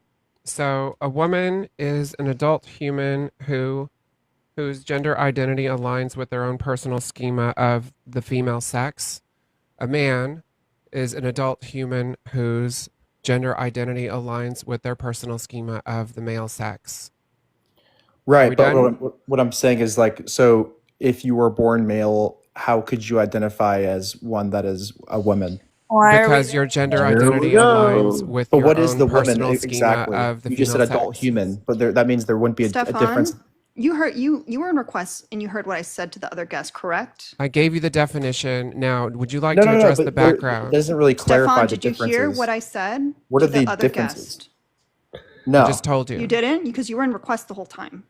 So a woman is an adult human whose gender identity aligns with their own personal schema of the female sex. A man is an adult human whose gender identity aligns with their personal schema of the male sex. Right, we but done? what I'm saying is like, so if you were born male, how could you identify as one that is a woman? Why are Because we your gender There we identity go. aligns with But your what is own the woman personal schema exactly? of the You just said female adult sex. human, but that means there wouldn't be a difference. Stefan, you heard you were in request and you heard what I said to the other guest, correct? I gave you the definition. Now, would you like No, to no, no. address But the there- background? it doesn't really clarify Stefan, the did you differences. hear what I said What to are the the other differences? guest? No, I just told you. You didn't? Because you were in request the whole time.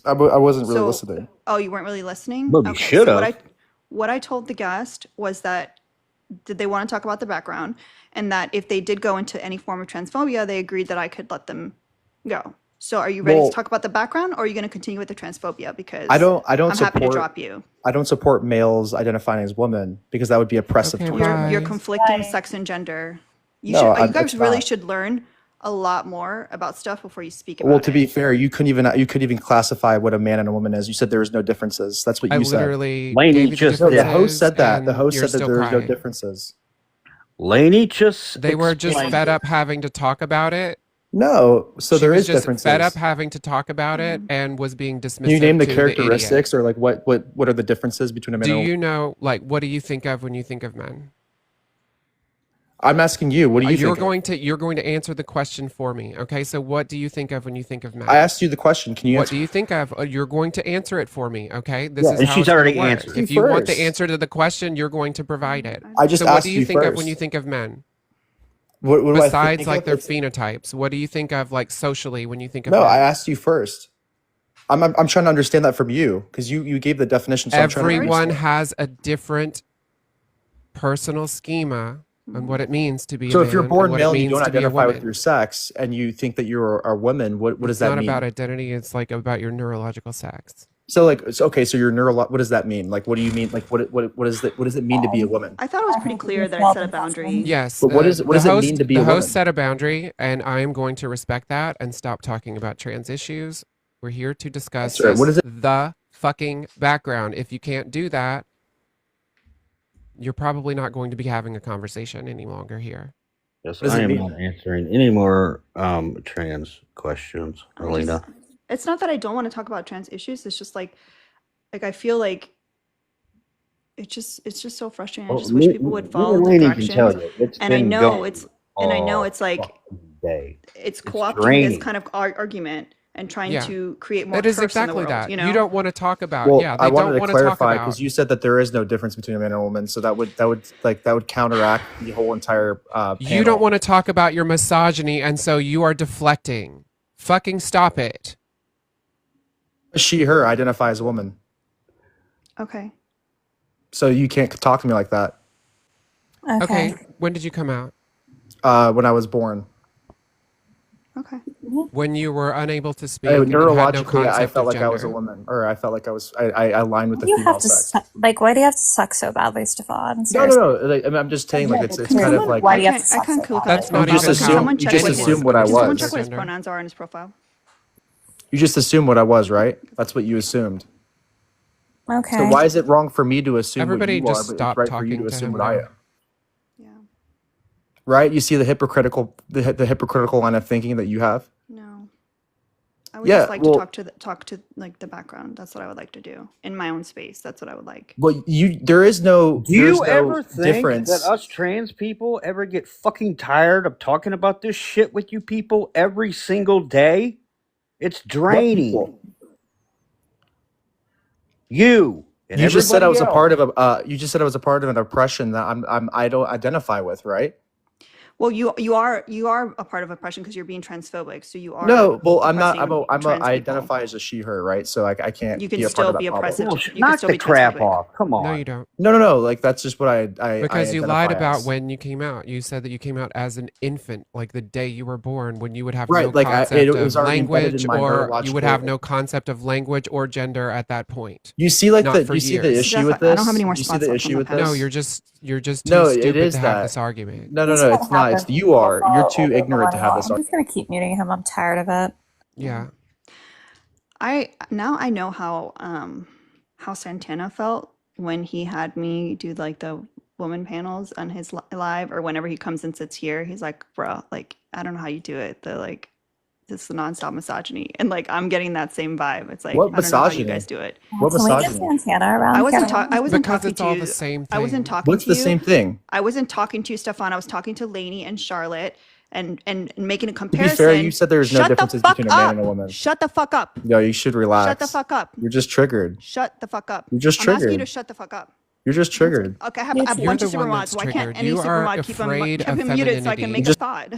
I wasn't really So- listening. Oh, you weren't really listening? Well, you Okay, should so have. what I told the guest was that did they want to talk about the background and that if they did go into any form of transphobia, they agreed that I could let them go. So are you ready Well- to talk about the background or are you going to continue with the transphobia? Because I don't I'm happy to support. drop you. I don't support males identifying as women because that would be oppressive Okay, towards bye. women. You're conflicting Right. sex and gender. You No, should. You it's guys really not. should learn a lot more about stuff before you speak about Well, it. to be fair, you couldn't even classify what a man and a woman is. You said there was no differences. That's what I you said. literally Laney gave you the just No, did. the host differences, said that. The and host you're said that still there was no crying. differences. Laney just They were just explained fed it. up having to talk about it. No, so She there was is just differences. fed up having to talk about it and was being dismissive. Can you name the to characteristics idiot. or like what are the differences between a man Do and a woman? you know, like, what do you think of when you think of men? I'm asking you. What do you You're think? going to answer the question for me. Okay, so what do you think of when you think of men? I asked you the question. Can you What answer? do you think of? You're going to answer it for me. Okay, this Yeah, is and how she's it's gonna already work. answered. If You you want the first. answer to the question, you're going to provide it. I just So what asked do you you think of first. when you think of men? What do I Besides, think like of? their It's- phenotypes, what do you think of, like, socially when you think of No, men? I asked you first. I'm trying to understand that from you because you gave the definition. So I'm trying to Everyone understand. has a different personal schema on what it means to be So a if you're man born and what male it and you means don't to be a identify with woman. your sex and you think that you're a woman, what does It's that not mean? about identity. It's like about your neurological sex. So like, okay, so you're what does that mean? Like, what do you mean? Like, what does it mean to be a woman? I thought it was pretty clear that I set a boundary. Yes. But what does it mean to be a woman? The host set a boundary, and I am going to respect that and stop talking about trans issues. We're here to discuss the fucking background. If you can't do that, you're probably not going to be having a conversation any longer here. Yes, I am not answering any more trans questions, Alina. It's not that I don't want to talk about trans issues. It's just like I feel like it's just so frustrating. I just wish people would follow the directions. And I know it's like it's co-opting this kind of argument and trying to create more. It is exactly in the world, that. You don't want to talk about. Well, I wanted to clarify because you said that there is no difference between a man and a woman, so that would counteract the whole entire. Panel. You don't want to talk about your misogyny, and so you are deflecting. Fucking stop it. She, her identify as a woman. Okay. So you can't talk to me like that. Okay. When did you come out? When I was born. Okay. When you were unable to speak, neurologically, I felt like I was a woman, or I felt like I aligned with the female sex. Why do you have to suck so badly, Stefan? No. Like, I'm just saying, like it's kind of like. Why do you have to suck? I can't cook That's not you just assume what I was. Someone check what his pronouns are in his profile. You just assume what I was, right? That's what you assumed. Okay. So why is it wrong for me to assume Everybody what you just are, but stop it's right for you talking to to assume him what now. I am? Yeah. Right? You see the hypocritical line of thinking that you have? No. I would just like to talk to like the background. That's what I would like to do in my own space. That's what I would like. Well, there is no. Do you ever think difference that us trans people ever get fucking tired of talking about this shit with you people every single day? It's draining. You just said I was a part of a. You just said I was a part of an oppression that I don't identify with, right? Well, you are a part of oppression because you're being transphobic. So you are. No, well, I'm not. I identify as a she/her, right? So I can't. You can still be oppressive. Knock the crap off. Come on. No, you don't. No. Like that's just what I because you lied about as. when you came out. You said that you came out as an infant, like the day you were born, when you would have right, no like concept of language, or you would have no concept of language or gender at that point. You see, like see the issue with this. I don't have any more you see the issue with this. No, you're just too stupid to have this argument. No, it's not. It's you are. You're too ignorant to have this. I'm just gonna keep muting him. I'm tired of it. Yeah. I know how Santana felt when he had me do like the woman panels on his live, or whenever he comes and sits here. He's like, bro, like I don't know how you do it. This is the nonstop misogyny, and like I'm getting that same vibe. It's like, what I don't know how you guys do it. What misogyny? Santana around. I wasn't because talking it's to all you. the same thing. I wasn't talking What's to the you. same thing? I wasn't talking to you, Stefan. I was talking to Lainey and Charlotte, and making a To comparison. be fair, you said there's no differences between a man and a woman. Shut the fuck up. No, you should relax. Shut the fuck up. You're just triggered. Shut the fuck up. You're just I'm asking you triggered. to shut the fuck up. You're just triggered. Okay, I have a bunch of super mods. Why can't any super mod keep him muted so I can make a thought?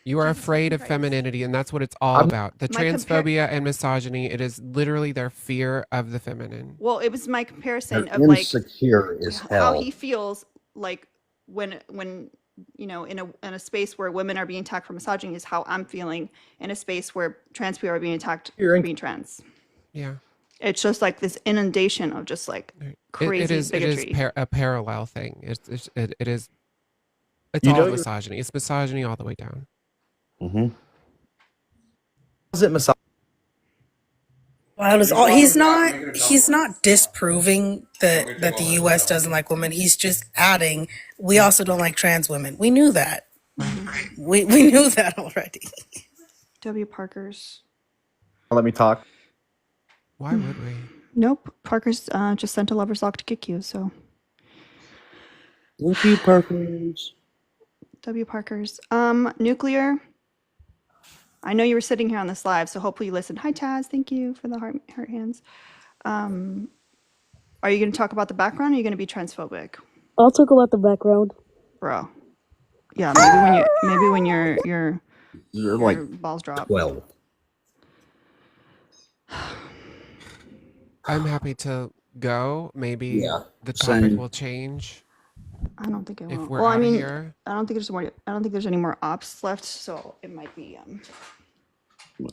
You are afraid of femininity, and that's what it's all about. The transphobia and misogyny, it is literally their fear of the feminine. Well, it was my comparison They're of like insecure as hell. how he feels like when you know, in a space where women are being attacked for misogyny is how I'm feeling in a space where trans people are being attacked for being trans. Yeah. It's just like this inundation of just like crazy bigotry. It is a parallel thing. It's all misogyny. It's misogyny all the way down. Mm-hmm. Is it misogyny? Well, he's not disproving that the U.S. doesn't like women. He's just adding, we also don't like trans women. We knew that. We knew that already. W. Parker's. Let me talk. Why would we? Nope. Parker's just sent a lover's lock to kick you, so. Thank you, Parker's. W. Parker's. Nuclear. I know you were sitting here on this live, so hopefully you listened. Hi, Taz. Thank you for the heart hands. Are you going to talk about the background, or are you going to be transphobic? I'll talk about the background. Bro. Yeah, maybe when you're like balls drop. 12. I'm happy to go. Maybe the topic will change. I don't think it will. If we're out of here. I don't think there's any more ops left, so it might be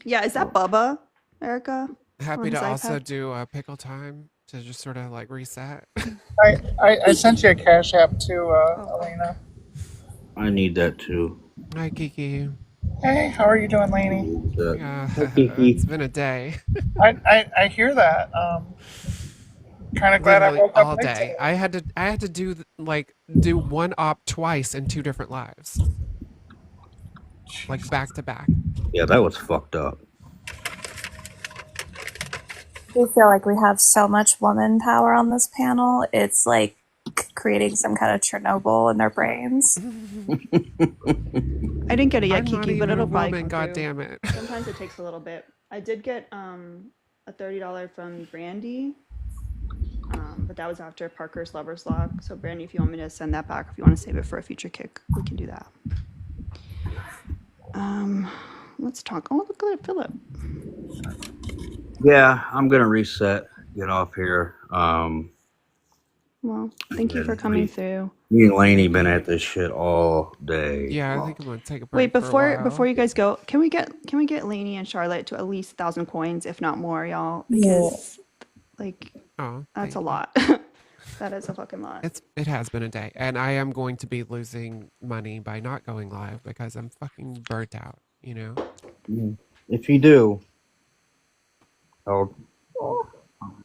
Yeah, is that Bubba, Erica? Happy his to also iPad. do a pickle time to just sort of like reset. I sent you a Cash App too, Oh. Elena. I need that too. Hi, Kiki. Hey, how are you doing, Lainey? Yeah, Hi, it's Kiki. been a day. I hear that. Kind of glad I Literally woke up all late day. today. I had to do one op twice in 2 different lives, like back to back. Yeah, that was fucked up. We feel like we have so much woman power on this panel. It's like creating some kind of Chernobyl in their brains. I didn't get it yet, I'm not Kiki, but even a it'll probably woman, come god through. damn it. Sometimes it takes a little bit. I did get a $30 from Brandy, but that was after Parker's Lover's Lock. So Brandy, if you want me to send that back, if you want to save it for a future kick, we can do that. Let's talk. Oh, look at Philip. Yeah, I'm gonna reset. Get off here. Well, thank you for coming through. Me and Lainey been at this shit all day. Yeah, I think I'm gonna take a Wait, break for a while. before you guys go, can we get Lainey and Charlotte to at least 1,000 coins, if not more, y'all? Because like that's a lot. That is a fucking lot. It has been a day, and I am going to be losing money by not going live because I'm fucking burnt out. You know. If you do, I'll be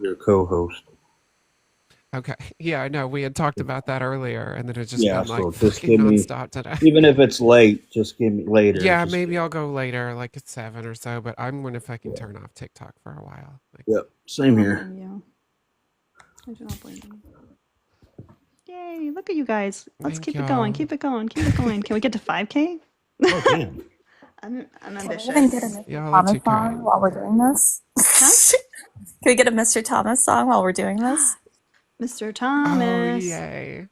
your co-host. Okay. Yeah, I know. We had talked about that earlier, and then it's just been like so just fucking give me, nonstop today. even if it's late, just give me later. Yeah, maybe I'll go later, like at 7 or so. But I'm going to fucking turn off TikTok for a while. Like, yep, same here. I do not blame you. Yay! Look at you guys. Let's Thank keep y'all. it going. Keep it going. Keep it going. Can we get to 5K? Oh damn! I'm ambitious. Can we even get a Mr. Thomas song while we're doing this? Can we get a Mr. Thomas song while we're doing this? Mr. Thomas. Oh, yay.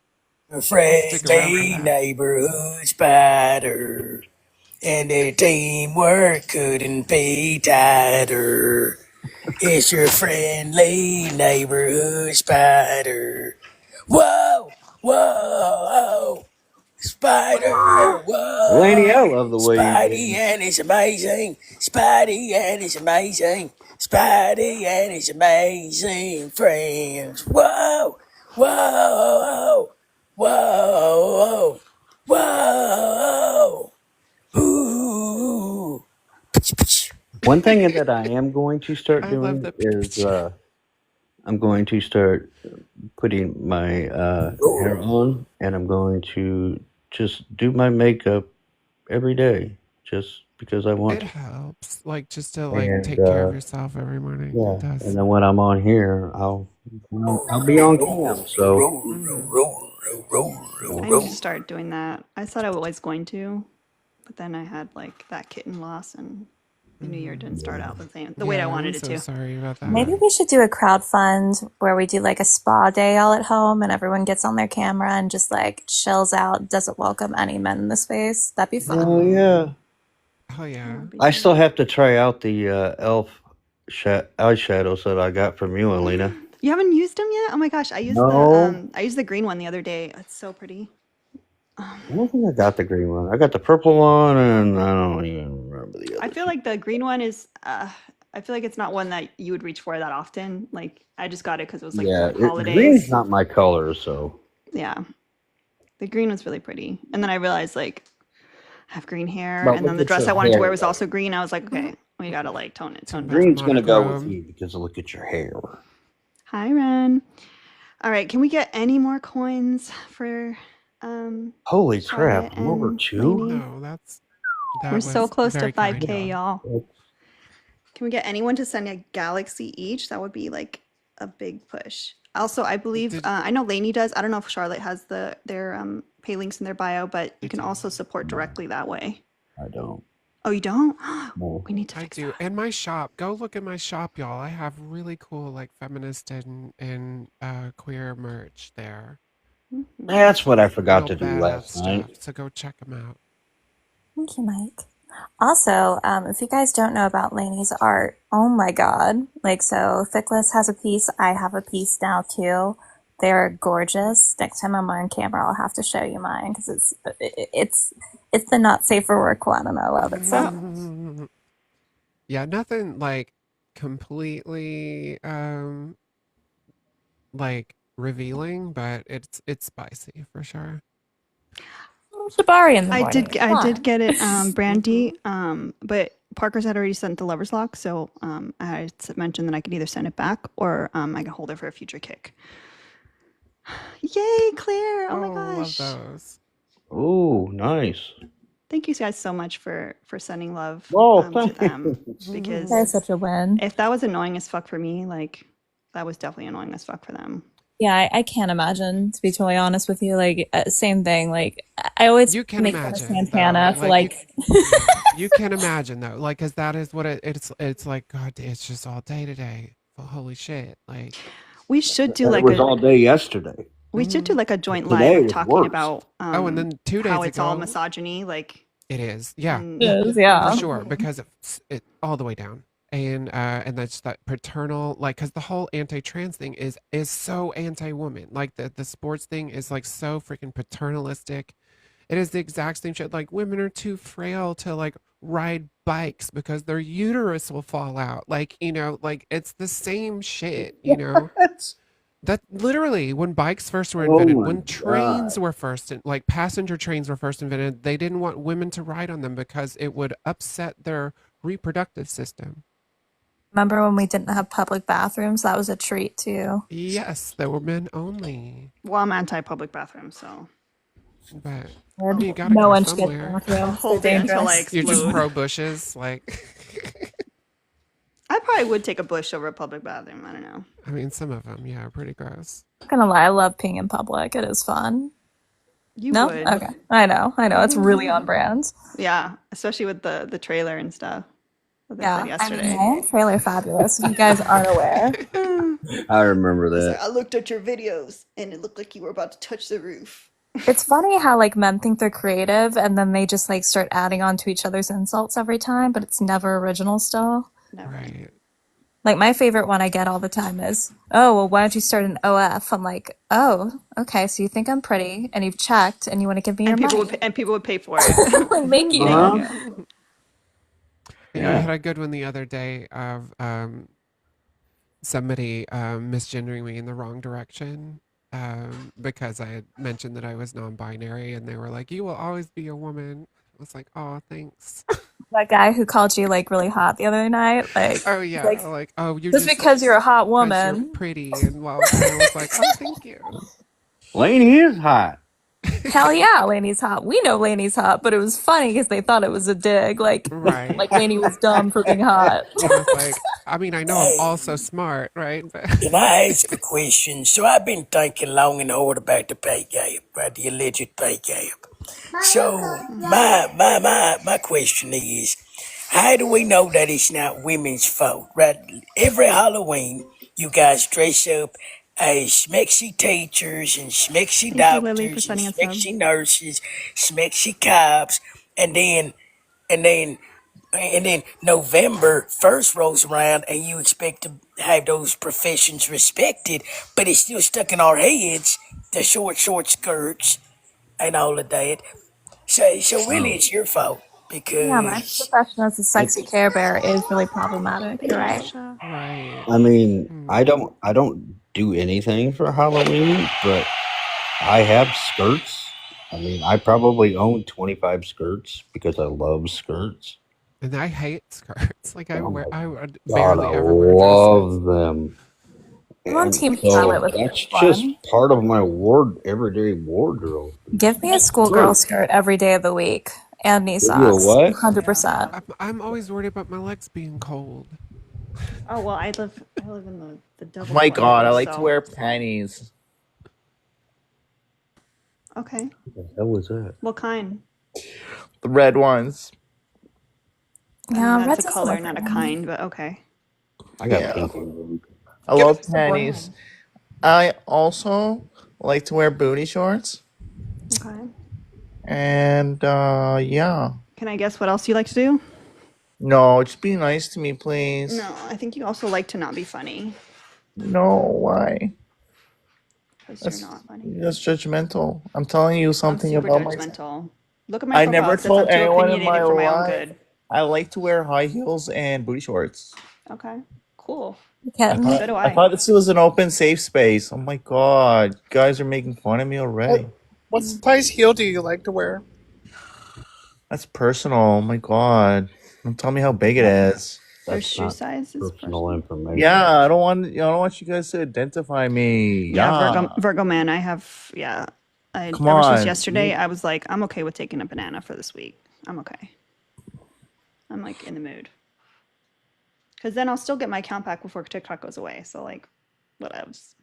A friendly neighborhood spider, and their teamwork couldn't be tighter. It's your friendly neighborhood spider. Whoa, whoa, spider, whoa. Lainey, I love the way you Spidey and it's amazing. Spidey and it's amazing. Spidey and his amazing friends. Whoa, whoa, whoa, whoa. Ooh. One thing that I am going to start doing is I'm going to start putting my hair on, and I'm going to just do my makeup every day, just because I want It to. helps, like just to like And, take care of yourself every morning. Yeah, It does. and then when I'm on here, I'll be on cam. So I need to start doing that. I thought I was going to, but then I had like that kitten loss, and the new year didn't start out the way I wanted it to. Sorry about that. Maybe we should do a crowdfund where we do like a spa day all at home and everyone gets on their camera and just like chills out, doesn't welcome any men in the space. That'd be fun. Oh yeah. Oh yeah. I still have to try out the elf eyeshadows that I got from you, Alina. You haven't used them yet? Oh my gosh, I used the green one the other day. It's so pretty. I don't think I got the green one. I got the purple one, and I don't even remember the other. I feel like the green one is. I feel like it's not one that you would reach for that often. Like I just got it because it was like holidays. Green's not my color, so yeah, the green was really pretty. And then I realized like I have green hair, But and then the dress I wanted to wear was also green. I was like, okay, we gotta like tone it. Green's gonna go with you because look at your hair. Hi, Ren. All right, can we get any more coins for? Holy crap! I'm over 2. No, we're so close to 5K, y'all. Can we get anyone to send a galaxy each? That would be like a big push. Also, I believe I know Lainey does. I don't know if Charlotte has their pay links in their bio, but you can also support directly that way. I don't. Oh, you don't? No. We need to fix that. And my shop. Go look at my shop, y'all. I have really cool like feminist and queer merch there. That's what I forgot to do last night. So go check them out. Thank you, Mike. Also, if you guys don't know about Lainey's art, oh my god. Like, so Thickless has a piece, I have a piece now too. They're gorgeous. Next time I'm on camera, I'll have to show you mine because it's the not safe for work one, and I love it so. Yeah, nothing like completely like revealing, but it's spicy for sure. Jabari in the I morning. did get it, Brandy. Mm-hmm. But Parker's had already sent the lover's lock, so I had mentioned that I could either send it back or I can hold it for a future kick. Yay, Claire! Oh my Love gosh! those. Oh, nice. Thank you guys so much for sending love Oh, to them, because That's such a win. if that was annoying as fuck for me, like that was definitely annoying as fuck for them. Yeah, I can't imagine, to be totally honest with you. Like, same thing. Like, I always You can make fun of imagine, Santana though. for Like, like. you can imagine though, like, because that is what it's like. God, it's just all day today. Holy shit! Like, We should do And it like was all day yesterday. we should do like a joint Today live was talking worse. about oh, and then 2 days how it's all ago, misogyny, like it is. Yeah, and yeah, Yeah. for sure. Because it all the way down, and that's that paternal, like, because the whole anti-trans thing is so anti-woman. Like the sports thing is like so freaking paternalistic. It is the exact same shit. Like, women are too frail to like ride bikes because their uterus will fall out. Like, like it's the same shit, That literally, when bikes first were Oh invented, my when trains God. were first, like passenger trains were first invented, they didn't want women to ride on them because it would upset their reproductive system. Remember when we didn't have public bathrooms? That was a treat too. Yes, they were men only. well, I'm anti-public bathrooms, so But you gotta No go one should get somewhere. I'll bathrooms. They're hold it until I dangerous. You're just explode. pro bushes, like. I probably would take a bush over a public bathroom. I don't know. I mean, some of them, yeah, are pretty gross. Not gonna lie, I love peeing in public. It is fun. You No? would. Okay. I know. It's really on brand. Yeah, especially with the trailer and stuff that they said Yeah. I mean, yesterday. hey, trailer fabulous. If you guys aren't aware. I remember that. I looked at your videos and it looked like you were about to touch the roof. It's funny how like men think they're creative and then they just like start adding on to each other's insults every time, but it's never original still. Never. Right. Like my favorite one I get all the time is, "Oh, well, why don't you start an OF?" I'm like, "Oh, okay, so you think I'm pretty and you've checked and you want to give me your money." And people would pay for it. Like, make you. Yeah, I had a good one the other day of somebody misgendering me in the wrong direction because I had mentioned that I was non-binary, and they were like, "You will always be a woman." I was like, "Oh, thanks." That guy who called you like really hot the other night, like, Oh yeah, like, oh, you're just just because you're a hot 'cause you're woman. pretty, and well, and I was like, "Oh, thank you." Laney is hot. Hell yeah, Lainey's hot. We know Lainey's hot, but it was funny because they thought it was a dig. Like, Right. like Lainey was dumb for being hot. And I was like, I mean, I know I'm also smart, right? But Can I ask a question? So I've been thinking long and hard about the pay gap, right? The alleged pay gap. So my question is, how do we know that it's not women's fault, right? Every Halloween, you guys dress up as smexy teachers and smexy Thank you, Lily, for doctors and sending a sub. smexy nurses, smexy cops, and then November 1st rolls around and you expect to have those professions respected, but it's still stuck in our heads, the short skirts and all of that. So really it's your fault Yeah, my because profession as a sexy Care Bear is really problematic. You're right. right. I mean, I don't do anything for Halloween, but I have skirts. I mean, I probably own 25 skirts because I love skirts. And I hate skirts. Like I Oh would God, barely I ever wear dresses. love them. I'm on And Team so Charlotte with that's this just one. part of my everyday wardrobe. Give me a schoolgirl skirt every day of the week and knee Give you a socks. what? 100%. I'm always worried about my legs being cold. Oh well, I live in the double. My God, I wide, like to so- wear panties. Okay, What the hell was that? what kind? The red ones. Yeah, I mean, red's that's a a color, summer not a thing. kind, but okay. I got Yeah. pink and I Give love us some panties. brown. I also like to wear booty shorts. Okay. And yeah. Can I guess what else you like to do? No, just be nice to me, please. No, I think you also like to not be funny No, why? because That's, you're not funny. that's judgmental. I'm telling you I'm something super about myself. judgmental. Look at my I profile. never It says I'm told too anyone in opinionated my for my own life. good. I like to wear high heels and booty shorts. Okay. cool. I Kitten. So do I I. thought this was an open, safe space. Oh my god, you guys are making fun of me already. What size heel do you like to wear? That's personal. Oh my god, don't tell me how big it is. Your That's shoe not size is personal information. Yeah, I don't want you guys to identify me. Yeah, Yeah, Virgo man, I have come ever since on. yesterday, I was like, I'm okay with taking a banana for this week. I'm okay. I'm like in the mood. Because then I'll still get my count back before TikTok goes away. So like, whatevs.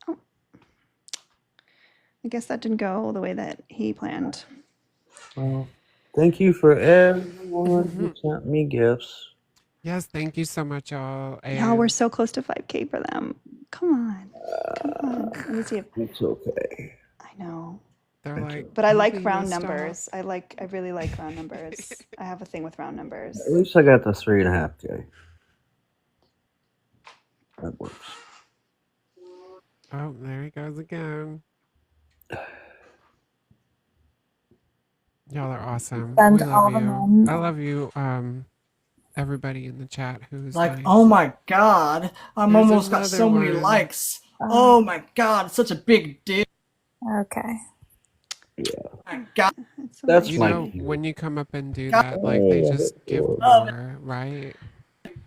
Oh, I guess that didn't go the way that he planned. Well, thank you for everyone who sent me gifts. Yes, thank you so much, y'all. Y'all, we're And so close to 5K for them. Come on. Come on. Let me see if It's okay. I know. they're like, But I like "Please round stop." numbers. I really like round numbers. I have a thing with round numbers. At least I got the 3.5K. That works. Oh, there he goes again. Y'all are awesome. Send We all love the you. men. I love you, everybody in the chat who's Like, nice. oh my god, I'm There's almost got another so many one. likes. Oh my god, it's such a big deal. Okay. My god. That's You my know, cue. when you come up and do God. that, like they Oh, just give Love more, right?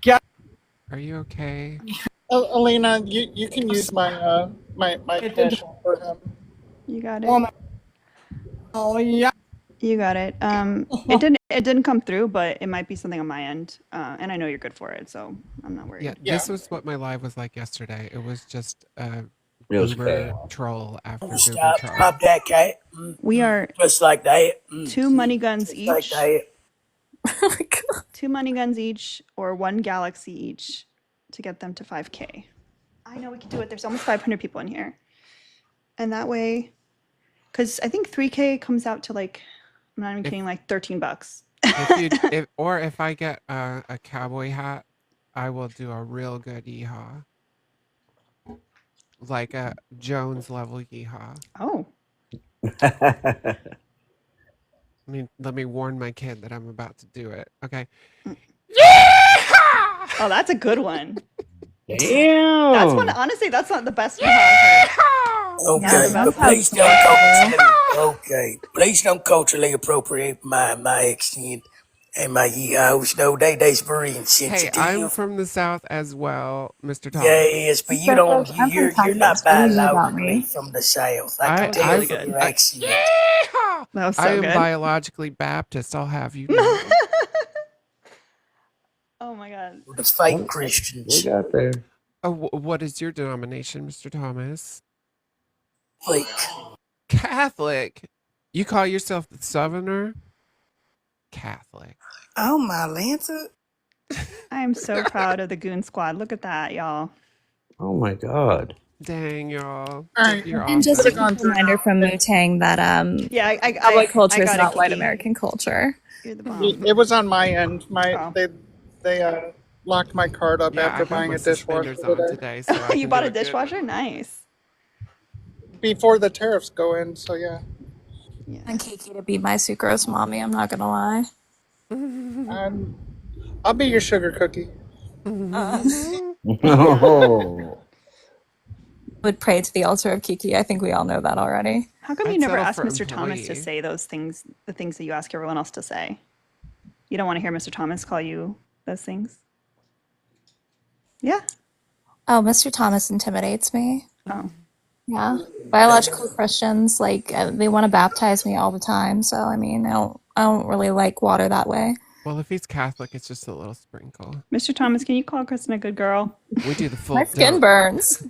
God. Are you okay? Elena, you can use my my cash for him. You got Oh it. my. Oh yeah. You got it. It didn't come through, but it might be something on my end. And I know you're good for it, so I'm not worried. Yeah, this was what my live was like yesterday. It was just It was boober chaos. troll after boober Stop, troll. pop that cat. We are Just like that. 2 money guns Just like each. that. Oh my god. 2 money guns each or 1 galaxy each to get them to 5K. I know we can do it. There's almost 500 people in here. And that way, because I think 3K comes out to like, I'm not even kidding, like $13. If I get a cowboy hat, I will do a real good yeehaw. Like a Jones level yeehaw. Oh. Let me warn my kid that I'm about to do it. Okay. Oh, that's a good one. Damn. That's one. Honestly, that's not the best yeehaw I've heard. Okay, Yeah, but please don't culturally. Please don't culturally appropriate my accent and my yeehaws. No, they's very Hey, insensitive. I'm from the South as well, Mr. Thomas. Yes, but you don't. I'm from You're Texas. not What do you know about biologically me? from the South. I I can tell really from good. your accent. Yeehaw! That was I so am good. biologically Baptist. I'll have you know. Oh my god. The fake We Christians. got there. Oh, what is your denomination, Mr. Thomas? Fake. Catholic. You call yourself the Southerner? Catholic. Oh my Lancer. I am so proud of the Goon Squad. Look at that, y'all. Oh my god. Dang, y'all. All right. You're And just a awesome. quick reminder from Wu-Tang that Yeah, cowboy culture I is got not it, white Kiki. American culture. You're the bomb. It was on my end. Oh. They locked my card up Yeah, I after got buying my a dishwasher suspenders on today. today, so I You can bought do a dishwasher? Nice. Before the tariffs go in, so yeah. And Kiki to be my sucrose mommy, I'm not gonna lie. I'll be your sugar cookie. Oh. Would pray to the altar of Kiki. I think we all know that already. How come you I'd never settle asked for Mr. Thomas to employee. say those things, the things that you ask everyone else to say? You don't want to hear Mr. Thomas call you those things? Yeah. Oh, Mr. Thomas intimidates me. Oh. Yeah. Biological Christians, like they want to baptize me all the time. So I mean, I don't really like water that way. Well, if he's Catholic, it's just a little sprinkle. Mr. Thomas, can you call Kristen a good girl? We do the full My skin dunk. burns.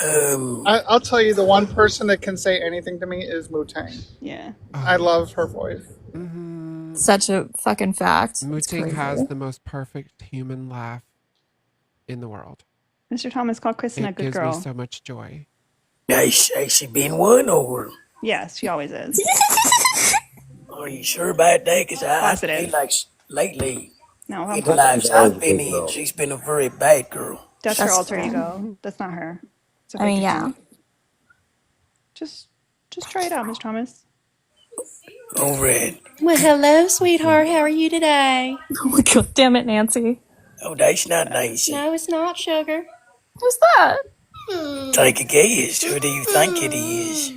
I'll tell you, the one person that can say anything to me is Wu-Tang. Yeah. I love her voice. Such a fucking fact. Wu-Tang has the most perfect human laugh in the world. Mr. Thomas, call Kristen a It good gives girl. me so much joy. Has she been one, or Yes, she always is. are you sure about that? Because I feel Positive. like lately, No, in I'm the lives positive. I've been in, she's been a very bad girl. That's her That's alter fair. ego. That's not her. It's a I mean, fake yeah. account. Just try it out, Mr. Thomas. All right. Well, hello, sweetheart. How are you today? Oh my god, damn it, Nancy. Oh, that's not Nancy. No, it's not, sugar. Who's that? Take a guess. Who do you think it is?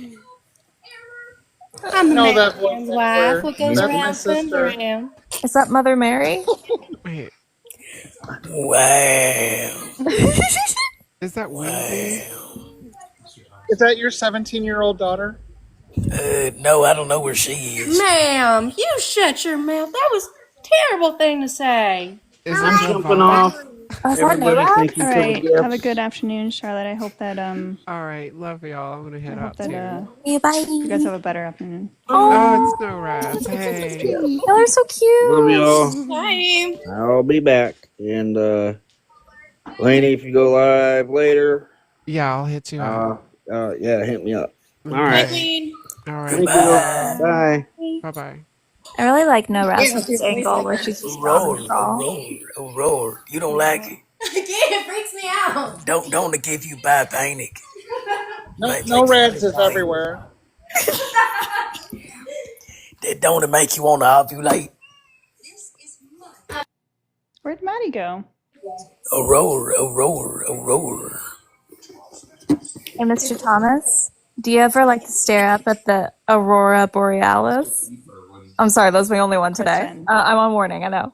I'm the know that voice man's wife. anywhere. What goes That's my around comes sister. around. Is that Mother Mary? Wait, Wow. is that Wendy? Is that your 17-year-old daughter? No, I don't know where she is. Ma'am, you shut your mouth. That was a terrible thing to say. Is I'm it jumping Yvonne? off. Oh, is that Everybody, NORAD? thank you All for the right. Have a good gifts. afternoon, Charlotte. I hope that All right, love y'all. I'm gonna I head hope out that too. Hey, bye. you guys have a better afternoon. Oh, it's Oh, no rats. Look at the Christmas Hey. tree. y'all are so Love y'all. cute. Same. I'll be back. And Laney, if you go live later, Yeah, I'll hit you up. yeah, hit me up. All right. Okay. All right. Thank you. Goodbye. Bye. Bye bye. I really like NORAD's Yeah, it plays angle like where that. she's just on the Roar, call. roar. You don't like it? Again, it freaks me out. Don't it give you panic? No Reds is everywhere. Don't it make you want to ovulate? Where'd Maddie go? A roar. Hey, Mr. Thomas, do you ever like to stare up at the Aurora Borealis? I'm sorry, that's my only one today. Kristen. I'm on warning, I know.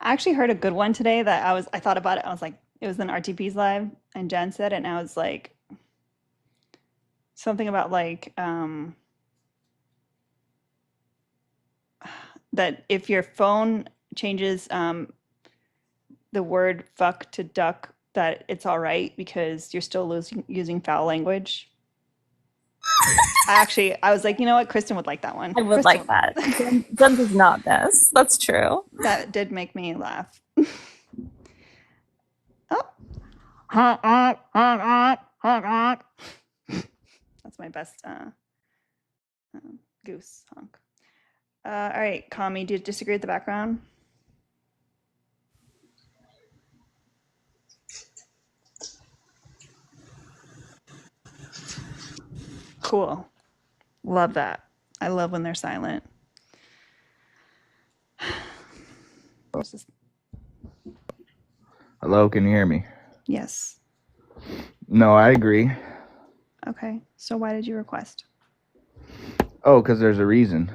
I actually heard a good one today that I thought about it. I was like, it was in RTP's live, and Jen said it, and I was like, something about like that if your phone changes the word fuck to duck, that it's all right because you're still using foul language. I was like, you know what, Kristen would like that one. I would like that. Jen does not miss. That's true. That did make me laugh. Oh. That's my best goose honk. All right, Kami, do you disagree with the background? Cool. Love that. I love when they're silent. Hello, can you hear me? Yes. No, I agree. Okay. So why did you request? Oh, because there's a reason.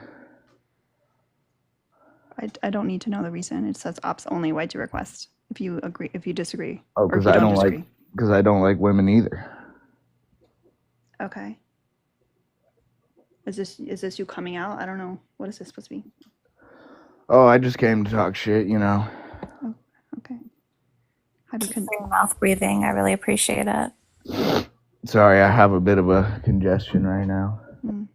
I don't need to know the reason. It says ops only. Why'd you request? If you agree, if you disagree. Oh, because I don't like women either. Okay. Is this you coming out? I don't know. What is this supposed to be? Oh, I just came to talk shit, you know. Oh, okay. How do you your mouth breathing? I really appreciate it. Sorry, I have a bit of a congestion right now. Mm.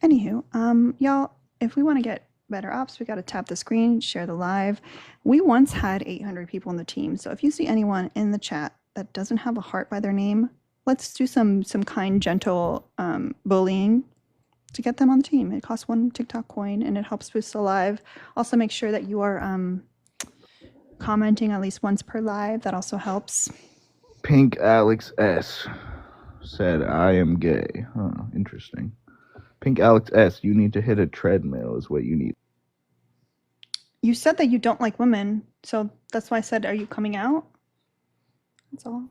Anywho, y'all, if we want to get better ops, we got to tap the screen, share the live. We once had 800 people in the team, so if you see anyone in the chat that doesn't have a heart by their name, let's do some kind, gentle bullying to get them on the team. It costs 1 TikTok coin, and it helps boost the live. Also, make sure that you are commenting at least once per live. That also helps. Pink Alex S said, I am gay. Huh, interesting. Pink Alex S, you need to hit a treadmill is what you need. You said that you don't like women, so that's why I said, are you coming out? That's all.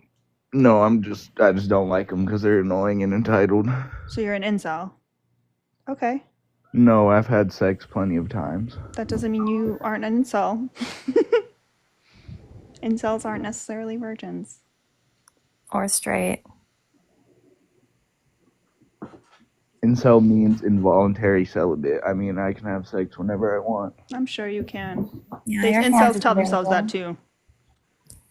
No, I just don't like them because they're annoying and entitled. So you're an incel. Okay. No, I've had sex plenty of times. That doesn't mean you aren't an incel. Incels aren't necessarily virgins. Or straight. Incel means involuntary celibate. I mean, I can have sex whenever I want. I'm sure you can. Yeah, They, your hands incels are tell themselves available. that too.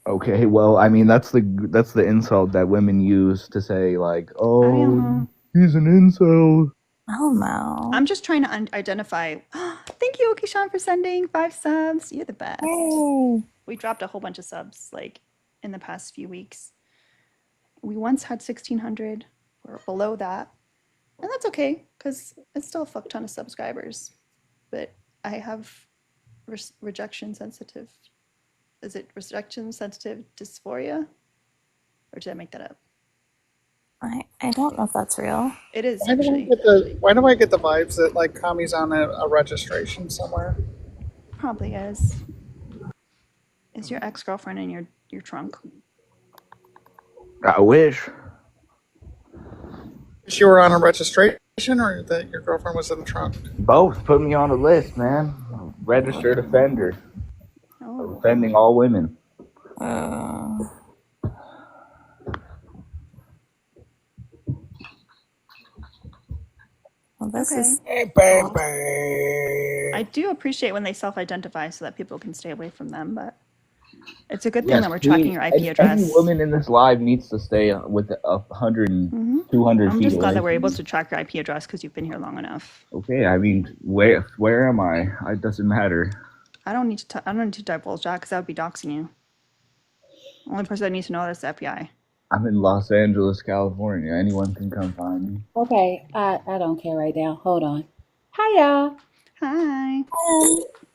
Okay, well, I mean, that's the insult that women use to say, like, oh, he's an incel. Oh, no. I'm just trying to identify. Thank you, Okishan, for sending 5 subs. You're the best. Yay. We dropped a whole bunch of subs, like, in the past few weeks. We once had 1,600. We're below that. And that's okay, because it's still a fuck ton of subscribers. But I have rejection sensitive. Is it rejection sensitive dysphoria? Or did I make that up? I don't know if that's real. It is Why do I actually. get the vibes that like Kami's on a registration somewhere? Probably is. Is your ex-girlfriend in your trunk? I wish. You were on a registration, or that your girlfriend was in the trunk? Both. Put me on a list, man. Registered offender. Oh. Offending all women. Well, this Okay. is. I do appreciate when they self-identify so that people can stay away from them, but it's a good thing Yes, that we're tracking your IP any address. woman in this live needs to stay with 100 and 200 I'm feet just glad away that we're from able me. to track your IP address because you've been here long enough. Okay, I mean, where am I? It doesn't matter. I don't need to divulge that because that would be doxing you. The only person that needs to know that is the FBI. I'm in Los Angeles, California. Anyone can come find me. Okay, I don't care right now. Hold on. Hi, y'all. Hi.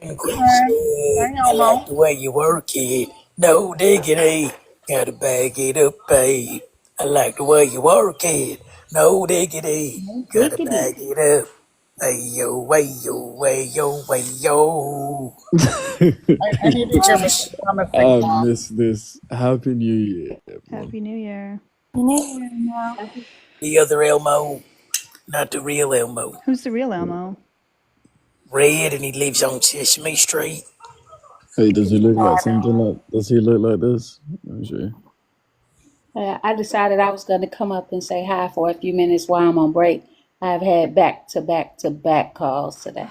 I like the way you work it. No diggity. Gotta bag it up, babe. I like the way you work it. No diggity. Gotta bag it up. Ayo, wayo, wayo, wayo. I need to hear Mr. Thomas sing I along. miss this. Happy New Year, everyone. Happy New Year. The other Elmo, not the real Elmo. Who's the real Elmo? Red, and he lives on Sesame Street. Hey, does he look like something like? Does he look like this? I'm sure. I decided I was going to come up and say hi for a few minutes while I'm on break. I've had back-to-back-to-back calls today.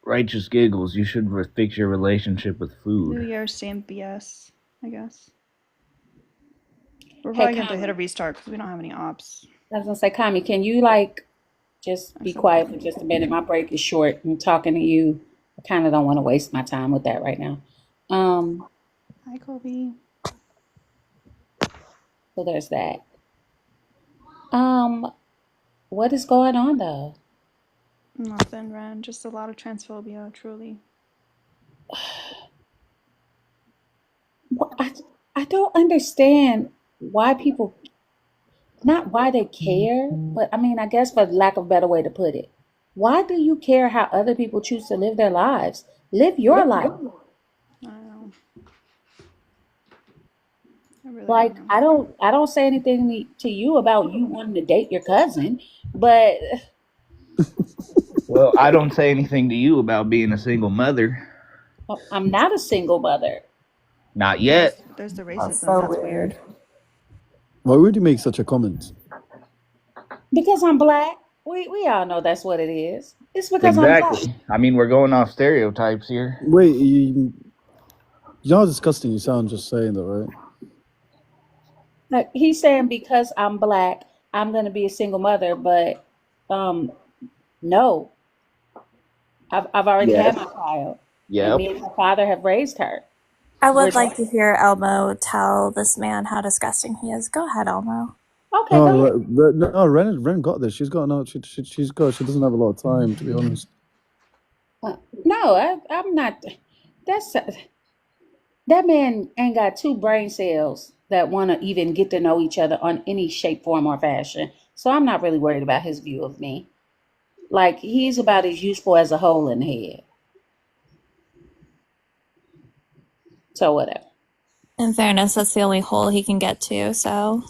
Righteous giggles. You should fix your relationship with New food. Year, same BS, I guess. We're Hey, probably going to Kami. hit a restart because we don't have any ops. I was going to say, Kami, can you, just be quiet for just a minute? My break is short. I'm talking to you. I kind of don't want to waste my time with that right now. Hi, Kobe. So there's that. What is going on, though? Nothing, Ren. Just a lot of transphobia, truly. Well, I don't understand why people, not why they care, but I mean, I guess for lack of a better way to put it, why do you care how other people choose to live their lives? Live your life. I don't know. I really Like, don't know. I don't say anything to you about you wanting to date your cousin, but Well, I don't say anything to you about being a single mother. I'm not a single mother. Not yet. There's the racism. That's weird. Why would you make such a comment? Because I'm black. We all know that's what it is. It's because I'm black. Exactly. I mean, we're going off stereotypes here. Wait, you know how disgusting you sound just saying that, right? Like, he's saying because I'm black, I'm gonna be a single mother, but no. I've already had my child. And me and my father have raised her. I would like to hear Elmo tell this man how disgusting he is. Go ahead, Elmo. Okay, go ahead. No, Ren got this. She doesn't have a lot of time, to be honest. No, I'm not. That man ain't got two brain cells that want to even get to know each other on any shape, form, or fashion. So I'm not really worried about his view of me. Like, he's about as useful as a hole in the head. So whatever. In fairness, that's the only hole he can get to, so.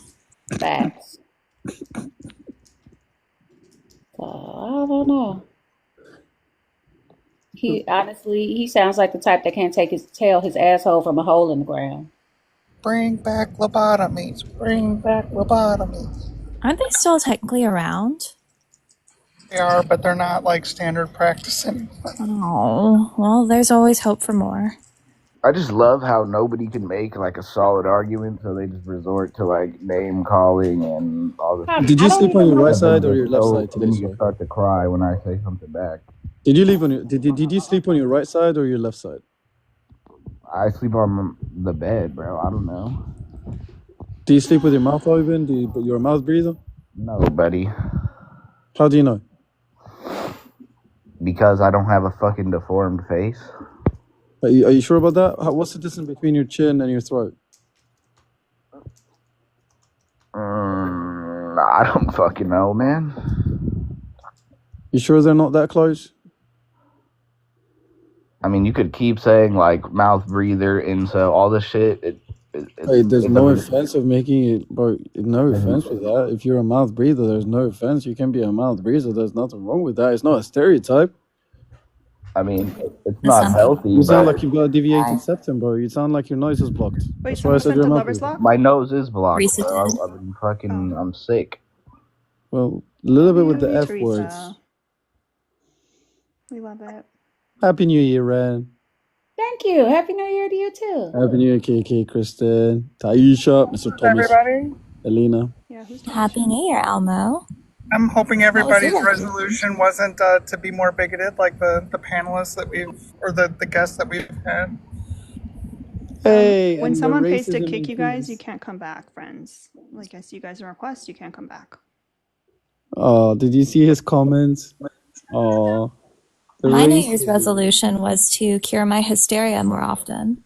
Facts. I don't know. He honestly, he sounds like the type that can't take his asshole from a hole in the ground. Bring back lobotomies. Bring back lobotomies. Aren't they still technically around? They are, but they're not like standard practice anymore. Oh, well, there's always hope for more. I just love how nobody can make like a solid argument, so they just resort to like name calling and all this. Did you sleep on your right side or your left side today? You start to cry when I say something back. Did you leave on your did you sleep on your right side or your left side? I sleep on the bed, bro. I don't know. Do you sleep with your mouth open? Do you put your mouth breather? No, buddy. How do you know? Because I don't have a fucking deformed face. Are you sure about that? What's the distance between your chin and your throat? I don't fucking know, man. You sure they're not that close? I mean, you could keep saying like mouth breather, incel, all this shit. Hey, there's it's no a, offense of making it, bro. No offense with that. If you're a mouth breather, there's no offense. You can be a mouth breather. There's nothing wrong with that. It's not a stereotype. I mean, it's That's not not healthy, You sound but like you've got a deviated septum, bro. You sound like your nose is blocked. Wait, That's why I someone said you're sent a a mouth lover's breather. lock? my nose is blocked, Teresa bro. did. I've been fucking. Oh. I'm sick. Well, a little bit with Love the you, F Teresa. words. We love it. Happy New Year, Ren. Thank you. Happy New Year to you too. Happy New Year, KK, Kristen, Taisha, Mr. Thomas, Everybody, Elena. Yeah, who's Happy New Year, Elmo. I'm hoping How was everybody's your resolution wasn't to be more bigoted like the panelists that the guests that we've had. Hey, When and the someone pays to racism kick you guys, you increase. can't come back, friends. Like, I see you guys in request, you can't come back. Oh, did you see his comments? Oh, the My New Year's racism. resolution was to cure my hysteria more often.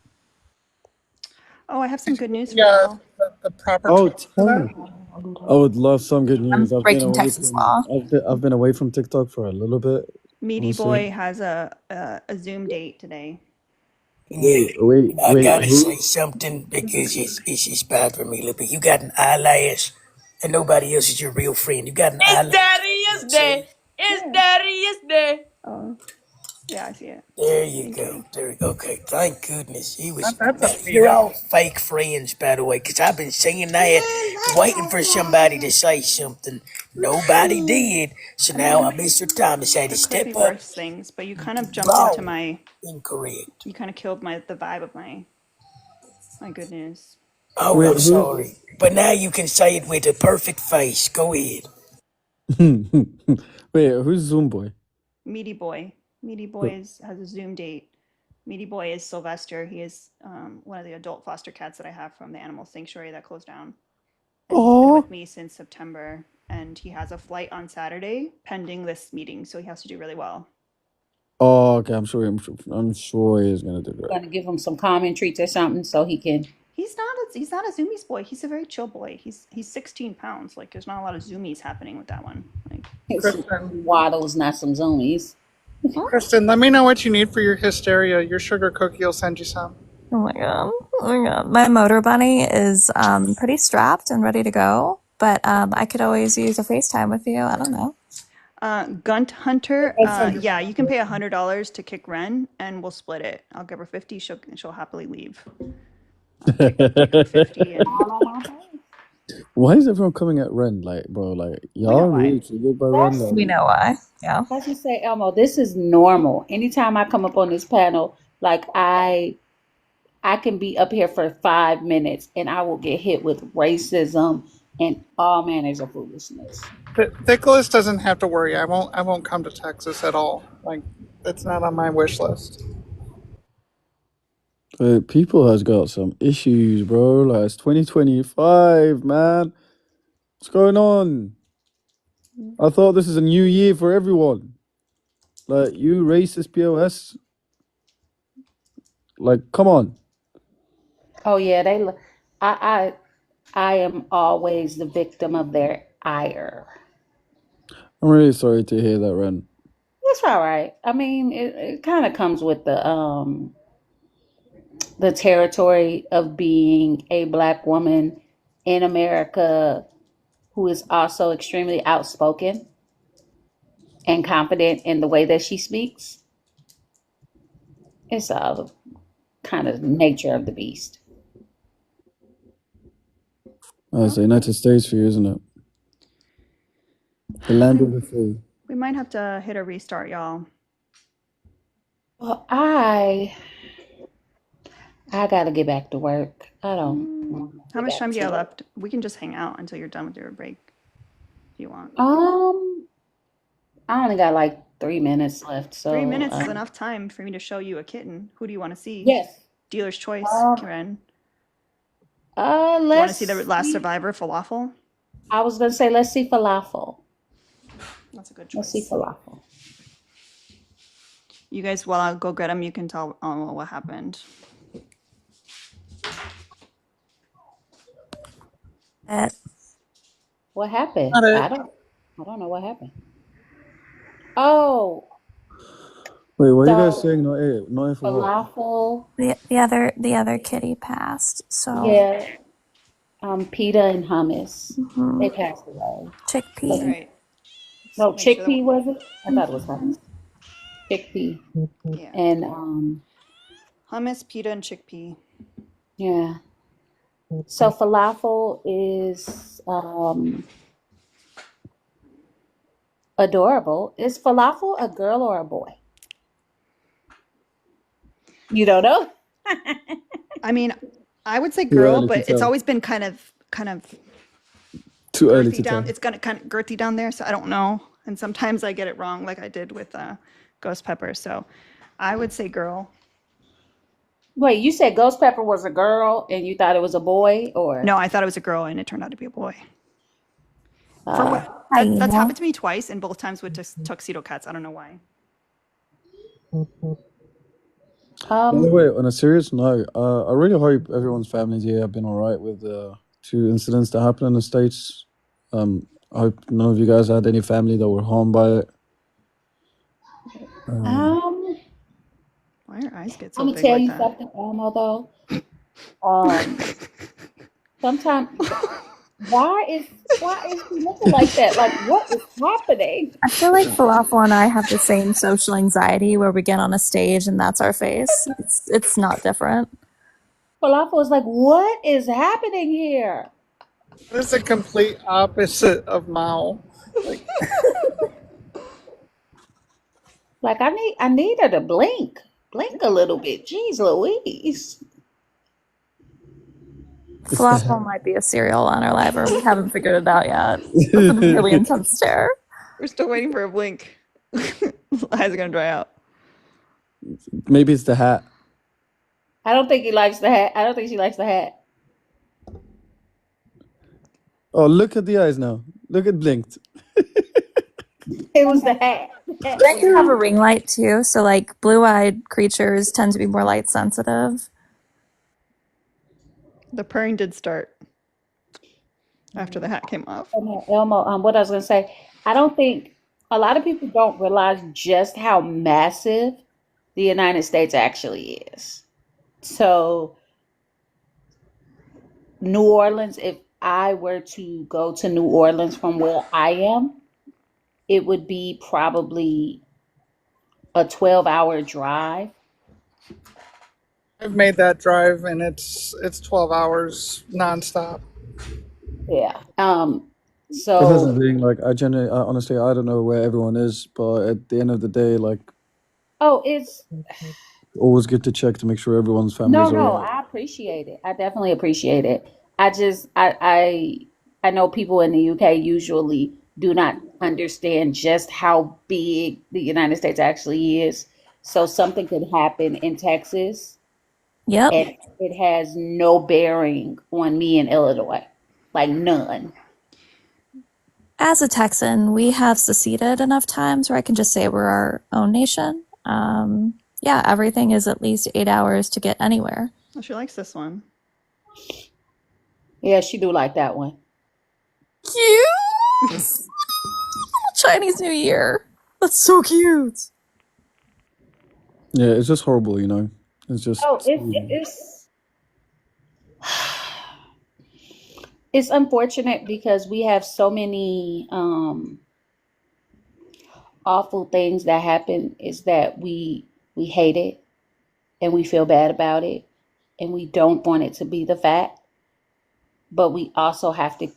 Oh, I have some good news for y'all. The proper Oh, Twitter for tell that. me. I would love some good I'm news. I've been breaking away Texas from law. I've been away from TikTok for a little bit. Meaty Honestly. Boy has a Zoom date today. Wait, I gotta who? say something because it's bad for me a little bit. You got an eyelash, and nobody else is your real friend. You got an eyelash. It's Daddy. It's Daddy. It's Daddy. Oh, yeah, I see it. There you go. There you go. Okay, thank goodness. He was. That's a You're feeling. all fake friends, by the way, because I've been saying that, waiting for somebody to say something. Nobody did. So now Mr. Thomas had to There could step be up. worse things, but you kind of jumped into Wrong. my. Incorrect. You kind of killed the vibe of my good news. Oh, Wait, I'm sorry. But now you can say it with a perfect face. Go ahead. Wait, who's Zoom Boy? Meaty Boy. Meaty Boy has a Zoom date. Meaty Boy is Sylvester. He is one of the adult foster cats that I have from the animal sanctuary that closed down. And he's been with me since September. And he has a flight on Saturday pending this meeting, so he has to do really well. Oh, okay. I'm sure he's gonna do great. Gonna give him some calming treats or something so he can. He's not a zoomies boy. He's a very chill boy. He's 16 pounds. Like there's not a lot of zoomies happening with that one. Like waddles, not some zoomies. Kristen, let me know what you need for your hysteria. Your sugar cookie will send you some. Oh my god. Oh my god. My motor bunny is pretty strapped and ready to go, but I could always use a FaceTime with you. I don't know. Gunt Hunter, yeah, you can pay $100 to kick Ren, and we'll split it. I'll give her 50. She'll happily leave. Take her 50 and Why is everyone coming at Ren? Like, bro, like y'all really triggered by Ren? Like, we know why. Yeah. Let's just say, Elmo, this is normal. Anytime I come up on this panel, like I can be up here for 5 minutes and I will get hit with racism and all manners of foolishness. Nicholas doesn't have to worry. I won't come to Texas at all. Like it's not on my wish list. people has got some issues, bro. Like it's 2025, man. What's going on? I thought this is a new year for everyone. Like you racist POS. Like, come on. Oh yeah, I am always the victim of their ire. I'm really sorry to hear that, Ren. That's all right. I mean, it kind of comes with the territory of being a Black woman in America who is also extremely outspoken and confident in the way that she speaks. It's all kind of nature of the beast. It's the United States for you, isn't it? The land of the free. we might have to hit a restart, y'all. Well, I got to get back to work. I don't. How much time do you have left? We can just hang out until you're done with your break, if you want. I only got like 3 minutes left. So 3 minutes is enough time for me to show you a kitten. Who do you want to see? Yes. Dealer's choice, Karen. Let's. Do you want to see the last survivor, Falafel? I was gonna say let's see Falafel. That's a good choice. Let's see Falafel. You guys, while I'll go get him, you can tell what happened. What happened? Not it. I don't know what happened. Oh, Wait, what are you guys so saying? Not it. Not it for what? falafel. The other kitty passed. So Yeah. Pita and hummus. mhm. They passed away. All Chickpea. right. No, Make sure that chickpea was it? I thought it was hummus. Chickpea. yeah, And hummus, pita, and chickpea. yeah. So falafel is adorable. Is falafel a girl or a boy? You don't know? I mean, I would say Too girl, early to but it's tell. always been kind of Too early girthy to down. tell. It's kind of girthy down there, so I don't know. And sometimes I get it wrong, like I did with ghost pepper. So I would say girl. Wait, you said ghost pepper was a girl and you thought it was a boy, or No, I thought it was a girl, and it turned out to be a boy. For uh, what? Hi, That's Eva. happened to me twice, and both times with tuxedo cats. I don't know why. By the um way, on a serious note, I really hope everyone's families here have been all right with the two incidents that happened in the States. I hope none of you guys had any family that were harmed by it. um Why your eyes get I'm so gonna big tell like you that? something, Elmo, though. Sometimes why is he looking like that? Like, what is happening? I feel like Falafel and I have the same social anxiety where we get on a stage and that's our face. It's not different. Falafel is like, what is happening here? It's the complete opposite of Mao. Like, I need her to blink a little bit. Jeez Louise. Falafel might be a cereal on our liver. We haven't figured it out yet. That's a really intense stare. We're still waiting for a blink. Eyes are gonna dry out. Maybe it's the hat. I don't think he likes the hat. I don't think she likes the hat. Oh, look at the eyes now. Look at blinked. It was the hat. Don't you have a ring light too? So like blue-eyed creatures tend to be more light sensitive. The purring did start after the hat came off. Elmo, what I was gonna say, I don't think a lot of people don't realize just how massive the United States actually is. So New Orleans, if I were to go to New Orleans from where I am, it would be probably a 12-hour drive. I've made that drive and it's 12 hours nonstop. Yeah. That's the So thing. Like, honestly, I don't know where everyone is, but at the end of the day, like, it's always good to check to make sure everyone's family's all no, right. I appreciate it. I definitely appreciate it. I know people in the UK usually do not understand just how big the United States actually is. So something could happen in Texas Yep. and it has no bearing on me in Illinois. Like none. As a Texan, we have seceded enough times where I can just say we're our own nation. Yeah, everything is at least 8 hours to get anywhere. Oh, she likes this one. Yeah, she do like that one. Cute! Chinese New Year. That's so cute. Yeah, it's just horrible, you know. It's just. It's unfortunate because we have so many awful things that happen is that we hate it and we feel bad about it and we don't want it to be the fact, but we also have to,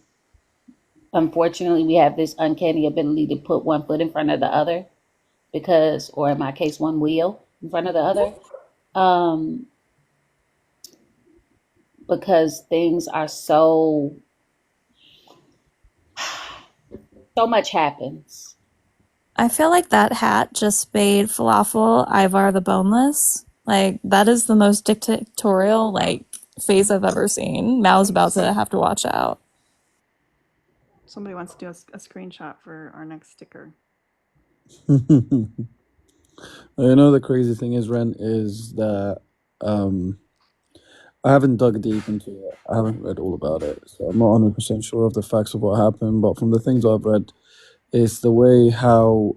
unfortunately, we have this uncanny ability to put one foot in front of the other because, or in my case, one wheel in front of the other, because things are so much happens. I feel like that hat just made Falafel Ivar the Boneless. Like, that is the most dictatorial, like, face I've ever seen. Mao's about to have to watch out. Somebody wants to do a screenshot for our next sticker. You know, the crazy thing is, Ren, is that I haven't dug deep into it. I haven't read all about it, so I'm not 100% sure of the facts of what happened. But from the things I've read, it's the way how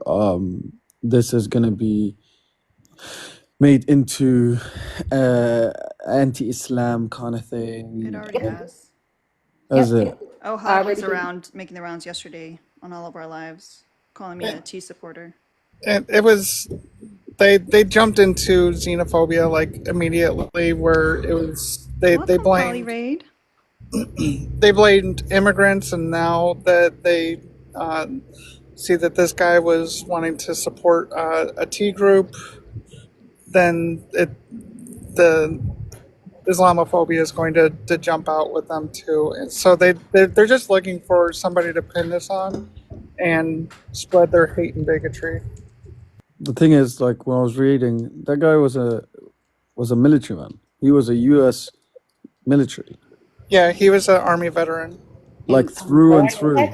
this is going to be made into anti-Islam kind of thing. It already has. Is it? Oh, Hawk was around making the rounds yesterday on All of Our Lives, calling me a T supporter. It was they jumped into xenophobia like immediately, where it was they Polly blamed Raid. they blamed immigrants, and now that they see that this guy was wanting to support a T group, then the Islamophobia is going to jump out with them too. And so they're just looking for somebody to pin this on and spread their hate and bigotry. The thing is, like when I was reading, that guy was a military man. He was a U.S. military. Yeah, he was an Army veteran. Like through and through.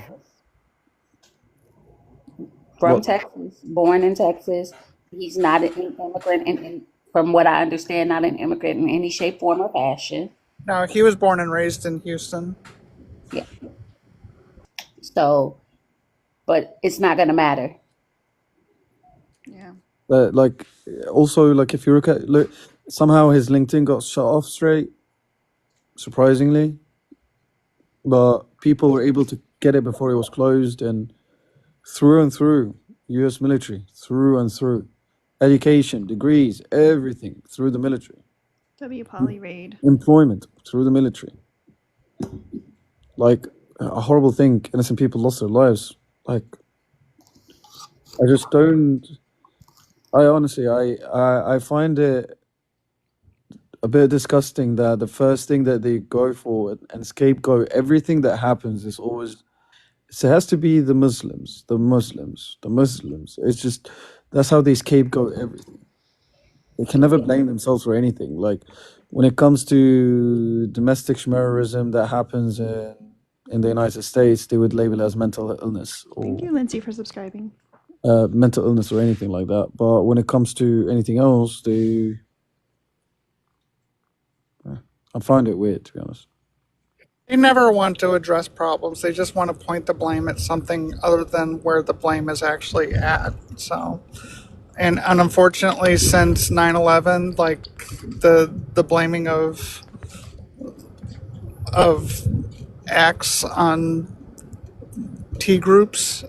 From Texas, born in Texas. He's not an immigrant, and from what I understand, not an immigrant in any shape, form, or fashion. No, he was born and raised in Houston. Yeah. So, but it's not going to matter. Yeah. Like, also, like if you look, somehow his LinkedIn got shut off straight, surprisingly. But people were able to get it before it was closed, and through, U.S. military, through and through. Education, degrees, everything through the military. W. Polly Raid. Employment through the military. Like, a horrible thing, innocent people lost their lives. Like, I just don't... I honestly, I find it a bit disgusting that the first thing that they go for and scapegoat everything that happens is always... So it has to be the Muslims. It's just, that's how they scapegoat everything. They can never blame themselves for anything. Like, when it comes to domestic terrorism that happens in the United States, they would label it as mental illness Thank you, Lindsay, for subscribing. mental illness or anything like that. But when it comes to anything else, I find it weird, to be honest. They never want to address problems. They just want to point the blame at something other than where the blame is actually at. So, and unfortunately, since 9/11, like the blaming of acts on T groups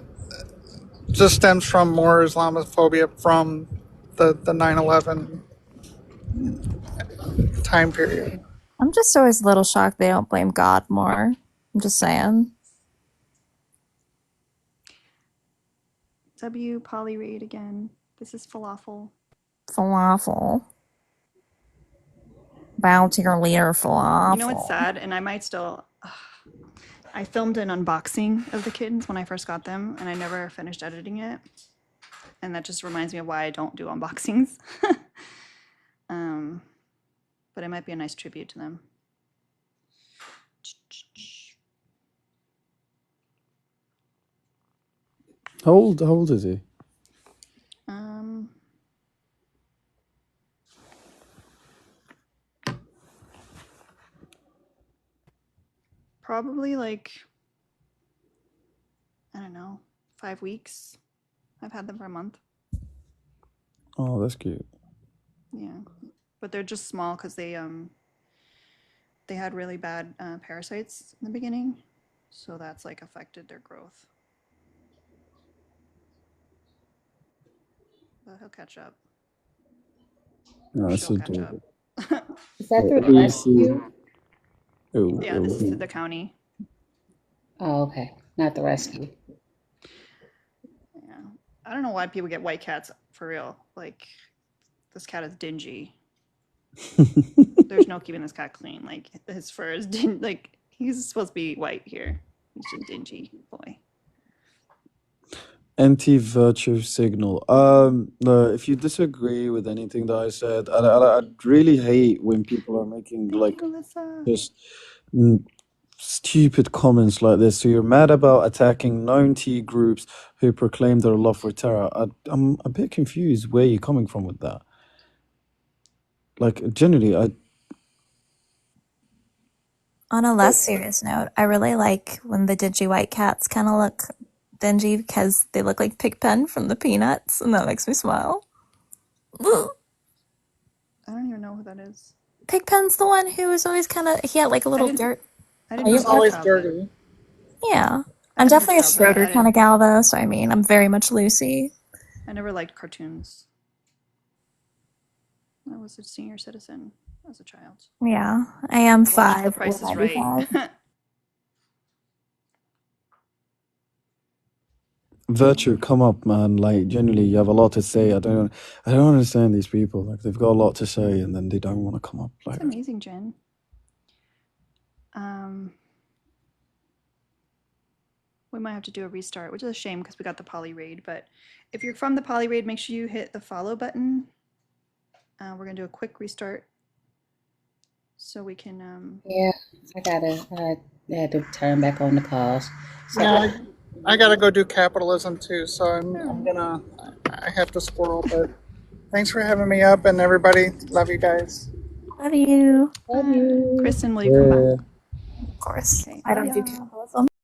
just stems from more Islamophobia from the 9/11 time period. I'm just always a little shocked they don't blame God more. I'm just saying. W. Polly Raid again. This is falafel. Falafel. Bow to your leader, falafel. You know what's sad? And I might still... I filmed an unboxing of the kittens when I first got them, and I never finished editing it. And that just reminds me of why I don't do unboxings. But it might be a nice tribute to them. How old is he? Probably like, I don't know, 5 weeks. I've had them for a month. Oh, that's cute. Yeah, but they're just small because they had really bad parasites in the beginning, so that's like affected their growth. But he'll catch up. No, that's She'll catch up. Is that through the rescue? Yeah, this is the county. Oh, okay. Not the rescue. Yeah. I don't know why people get white cats for real. Like, this cat is dingy. There's no keeping this cat clean. Like, his fur is like, he's supposed to be white here. He's just dingy boy. Anti-virtue signal. No, if you disagree with anything that I said, I really hate when people are making like just stupid comments like this. So you're mad about attacking known T groups who proclaim their love for terror. I'm a bit confused where you're coming from with that. Like, generally, On a less serious note, I really like when the dingy white cats kind of look dingy because they look like Pigpen from the Peanuts, and that makes me smile. Ugh. I don't even know who that is. Pigpen's the one who was always kind of, he had like a little dirt. I didn't know always childhood. dirty. Yeah. I I'm didn't have definitely a childhood. Schroeder kind of gal, though, so I mean, I'm very much Lucy. I never liked cartoons. I was a senior citizen as a child. Yeah, I am I watched 5 The Price or is Right. 95. Virtue, come up, man. Like, generally, you have a lot to say. I don't understand these people. Like, they've got a lot to say, and then they don't want to come up. Like, It's amazing, Jen. We might have to do a restart, which is a shame because we got the poly raid. But if you're from the poly raid, make sure you hit the follow button. We're gonna do a quick restart so we can. Yeah, I had to turn back on the calls. So, Yeah, I gotta go do capitalism too, so I have to squirrel. But thanks for having me up, and everybody, love you guys. Love you. Love you. Kristen, will you come back? Of course. Okay, I love don't do y'all. capitalism.